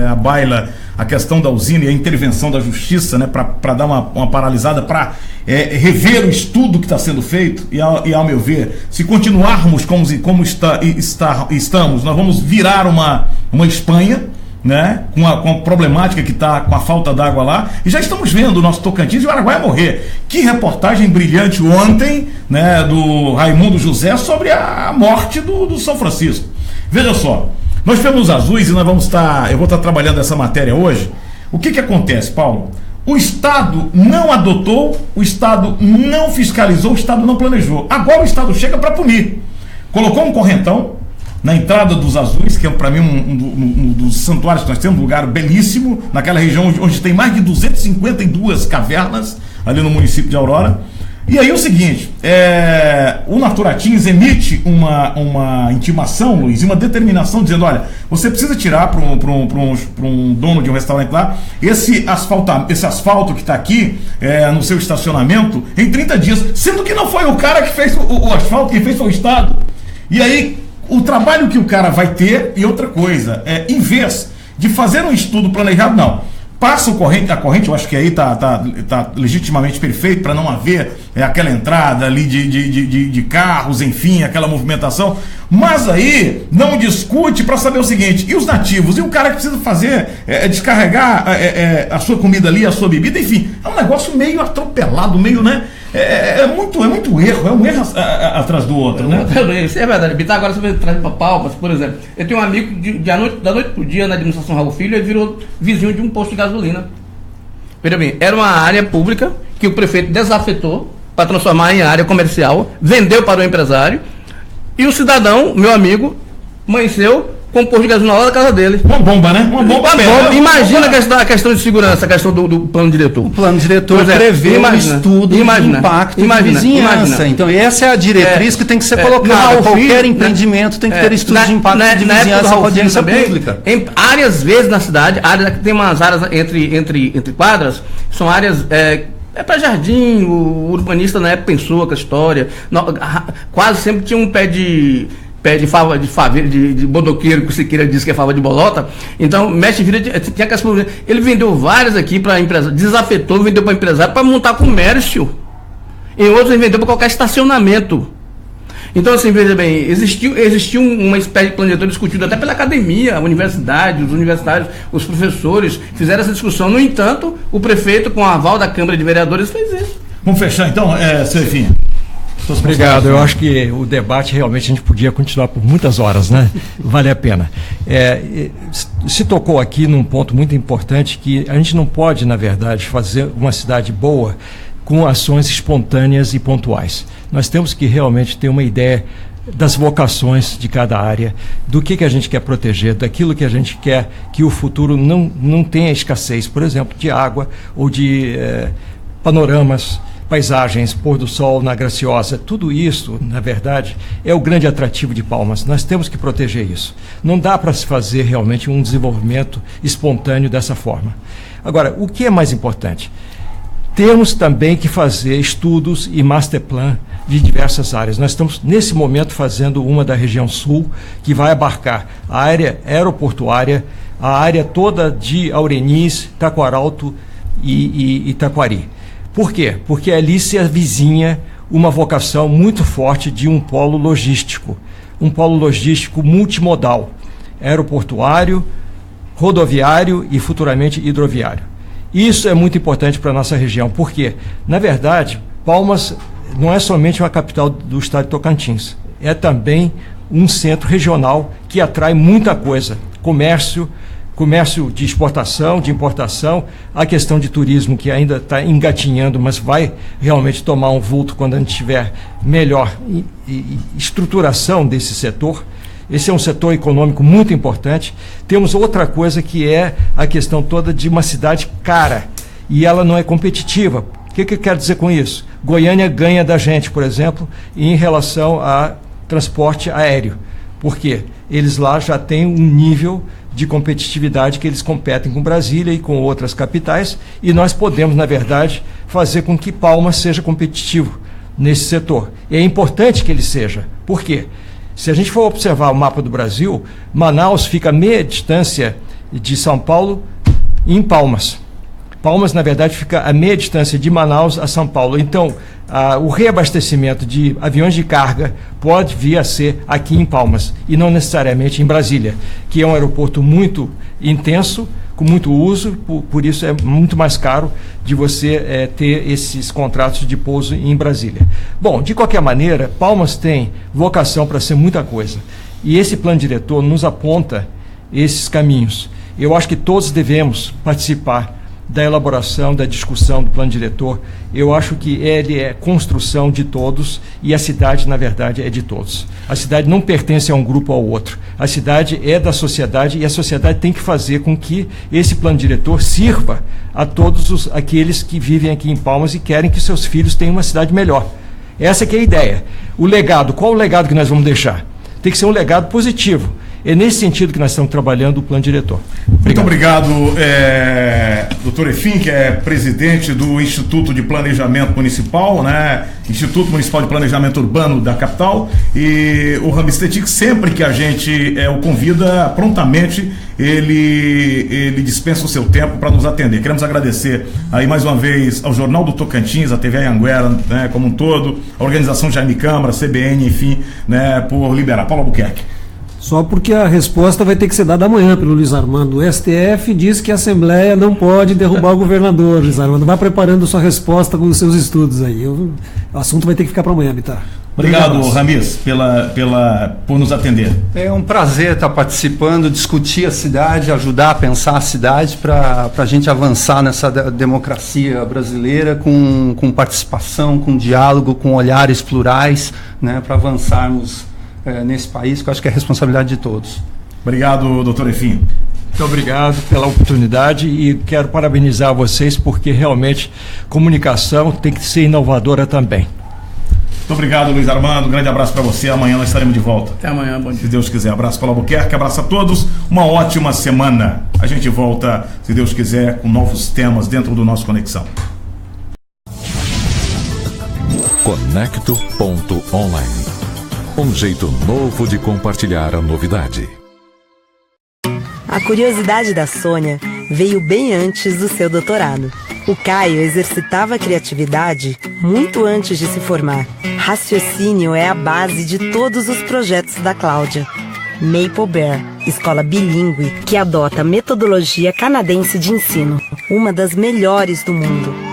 à baila a questão da usina e a intervenção da Justiça, né, para dar uma paralisada, para rever o estudo que está sendo feito, e ao meu ver, se continuarmos como estamos, nós vamos virar uma Espanha, né, com a problemática que está com a falta d'água lá, e já estamos vendo o nosso Tocantins e o Araguaia morrer. Que reportagem brilhante ontem, né, do Raimundo José sobre a morte do São Francisco. Veja só, nós temos azuis e eu vou estar trabalhando essa matéria hoje. O que acontece, Paulo? O Estado não adotou, o Estado não fiscalizou, o Estado não planejou. Agora o Estado chega para punir. Colocou um correntão na entrada dos azuis, que é para mim um dos santuários que nós temos, um lugar belíssimo, naquela região onde tem mais de 252 cavernas, ali no município de Aurora. E aí o seguinte, o Naturatins emite uma intimação, Luiz, e uma determinação dizendo, olha, você precisa tirar para um dono de um restaurante lá esse asfalto que está aqui no seu estacionamento em 30 dias, sendo que não foi o cara que fez o asfalto, quem fez foi o Estado. E aí o trabalho que o cara vai ter, e outra coisa, em vez de fazer um estudo planejado, não. Passa a corrente, eu acho que aí está legitimamente perfeito para não haver aquela entrada ali de carros, enfim, aquela movimentação. Mas aí não discute para saber o seguinte, e os nativos? E o cara que precisa fazer, descarregar a sua comida ali, a sua bebida, enfim, é um negócio meio atropelado, meio, né? É muito erro, é um erro atrás do outro, né? Isso é verdade. Bitar, agora você traz para Palmas, por exemplo. Eu tenho um amigo da noite pro dia na administração Raul Filho, ele virou vizinho de um posto de gasolina. Veja bem, era uma área pública que o prefeito desafetou para transformar em área comercial, vendeu para o empresário, e o cidadão, meu amigo, amanheceu com um posto de gasolina na hora da casa dele. Uma bomba, né? Uma bomba mesmo. Imagina a questão de segurança, a questão do plano diretor. O plano diretor prevê um estudo de impacto de vizinhança. Então, essa é a diretriz que tem que ser colocada. Qualquer empreendimento tem que ter estudo de impacto de vizinhança com audiência pública. Em áreas vezes na cidade, tem umas áreas entre quadras, são áreas... para jardim, o urbanista na época pensou com a história. Quase sempre tinha um pé de fava, de bodoqueiro, que o Siqueira disse que é fava de bolota. Então, mexe vira, tinha aquelas problemas. Ele vendeu várias aqui para empresário, desafetou, vendeu para empresário para montar comércio. Em outros ele vendeu para qualquer estacionamento. Então, assim, veja bem, existiu uma espécie de plano diretor discutido até pela academia, a universidade, os universitários, os professores fizeram essa discussão. No entanto, o prefeito, com o aval da Câmara de Vereadores, fez isso. Vamos fechar então, Serfinha. Obrigado, eu acho que o debate realmente a gente podia continuar por muitas horas, né? Vale a pena. Se tocou aqui num ponto muito importante, que a gente não pode, na verdade, fazer uma cidade boa com ações espontâneas e pontuais. Nós temos que realmente ter uma ideia das vocações de cada área, do que a gente quer proteger, daquilo que a gente quer que o futuro não tenha escassez, por exemplo, de água ou de panoramas, paisagens, pôr do sol na Graciosa. Tudo isso, na verdade, é o grande atrativo de Palmas. Nós temos que proteger isso. Não dá para se fazer realmente um desenvolvimento espontâneo dessa forma. Agora, o que é mais importante? Temos também que fazer estudos e master plan de diversas áreas. Nós estamos, nesse momento, fazendo uma da região sul, que vai abarcar a área aeroportuária, a área toda de Aureniz, Taquaralto e Taquari. Por quê? Porque ali se avizinha uma vocação muito forte de um polo logístico multimodal, aeroportuário, rodoviário e futuramente hidroviário. Isso é muito importante para a nossa região, porque, na verdade, Palmas não é somente uma capital do estado de Tocantins, é também um centro regional que atrai muita coisa, comércio de exportação, de importação, a questão de turismo que ainda está engatinhando, mas vai realmente tomar um vulto quando a gente tiver melhor estruturação desse setor. Esse é um setor econômico muito importante. Temos outra coisa que é a questão toda de uma cidade cara, e ela não é competitiva. O que eu quero dizer com isso? Goiânia ganha da gente, por exemplo, em relação a transporte aéreo. Por quê? Eles lá já têm um nível de competitividade que eles competem com Brasília e com outras capitais, e nós podemos, na verdade, fazer com que Palmas seja competitivo nesse setor. E é importante que ele seja. Por quê? Se a gente for observar o mapa do Brasil, Manaus fica a meia distância de São Paulo em Palmas. Palmas, na verdade, fica a meia distância de Manaus a São Paulo. Então, o reabastecimento de aviões de carga pode vir a ser aqui em Palmas, e não necessariamente em Brasília, que é um aeroporto muito intenso, com muito uso, por isso é muito mais caro de você ter esses contratos de pouso em Brasília. Bom, de qualquer maneira, Palmas tem vocação para ser muita coisa, e esse plano diretor nos aponta esses caminhos. Eu acho que todos devemos participar da elaboração, da discussão do plano diretor. Eu acho que ele é construção de todos e a cidade, na verdade, é de todos. A cidade não pertence a um grupo ou ao outro. A cidade é da sociedade e a sociedade tem que fazer com que esse plano diretor sirva a todos aqueles que vivem aqui em Palmas e querem que seus filhos tenham uma cidade melhor. Essa que é a ideia. O legado, qual o legado que nós vamos deixar? Tem que ser um legado positivo. É nesse sentido que nós estamos trabalhando o plano diretor. Muito obrigado, doutor Efim, que é presidente do Instituto de Planejamento Municipal, né? Instituto Municipal de Planejamento Urbano da capital, e o Rami Stetic, sempre que a gente o convida, prontamente ele dispensa o seu tempo para nos atender. Queremos agradecer aí mais uma vez ao Jornal do Tocantins, a TV Anhanguera, né, como um todo, a organização Jaime Câmara, CBN, enfim, né, por liberar. Paulo Albuquerque. Só porque a resposta vai ter que ser dada amanhã pelo Luiz Armando. O STF diz que a Assembleia não pode derrubar o governador, Luiz Armando. Vai preparando sua resposta com os seus estudos aí. O assunto vai ter que ficar para amanhã, Bitar. Obrigado, Ramiz, por nos atender. É um prazer estar participando, discutir a cidade, ajudar a pensar a cidade para a gente avançar nessa democracia brasileira com participação, com diálogo, com olhares plurais, né, para avançarmos nesse país, que eu acho que é responsabilidade de todos. Obrigado, doutor Efim. Muito obrigado pela oportunidade e quero parabenizar vocês porque realmente comunicação tem que ser inovadora também. Muito obrigado, Luiz Armando. Um grande abraço para você. Amanhã nós estaremos de volta. Até amanhã, bom dia. Se Deus quiser. Abraço para o Albuquerque, abraço a todos. Uma ótima semana. A gente volta, se Deus quiser, com novos temas dentro do nosso Conexão. Conecto.online. Um jeito novo de compartilhar a novidade. A curiosidade da Sônia veio bem antes do seu doutorado. O Caio exercitava a criatividade muito antes de se formar. Raciocínio é a base de todos os projetos da Cláudia. Maple Bear, escola bilíngue que adota a metodologia canadense de ensino, uma das melhores do mundo.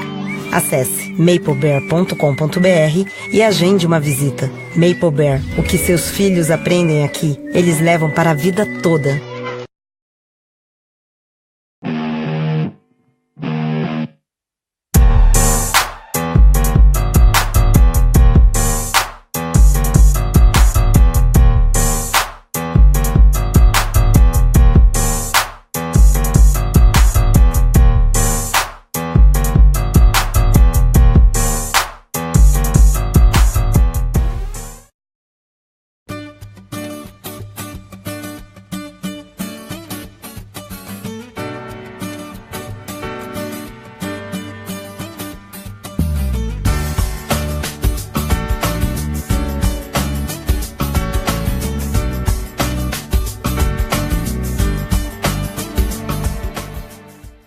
Acesse maplebear.com.br e agende uma visita. Maple Bear, o que seus filhos aprendem aqui, eles levam para a vida toda.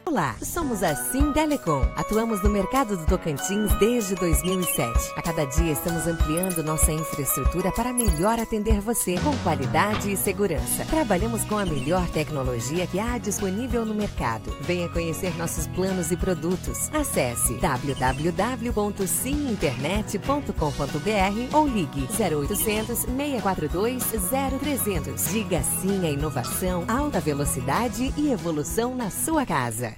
Olá, somos a Sintelecom. Atuamos no mercado do Tocantins desde 2007. A cada dia estamos ampliando nossa infraestrutura para melhor atender você com qualidade e segurança. Trabalhamos com a melhor tecnologia que há disponível no mercado. Venha conhecer nossos planos e produtos. Acesse www.siminternet.com.br ou ligue 0800 642 0300. Diga sim à inovação, alta velocidade e evolução na sua casa.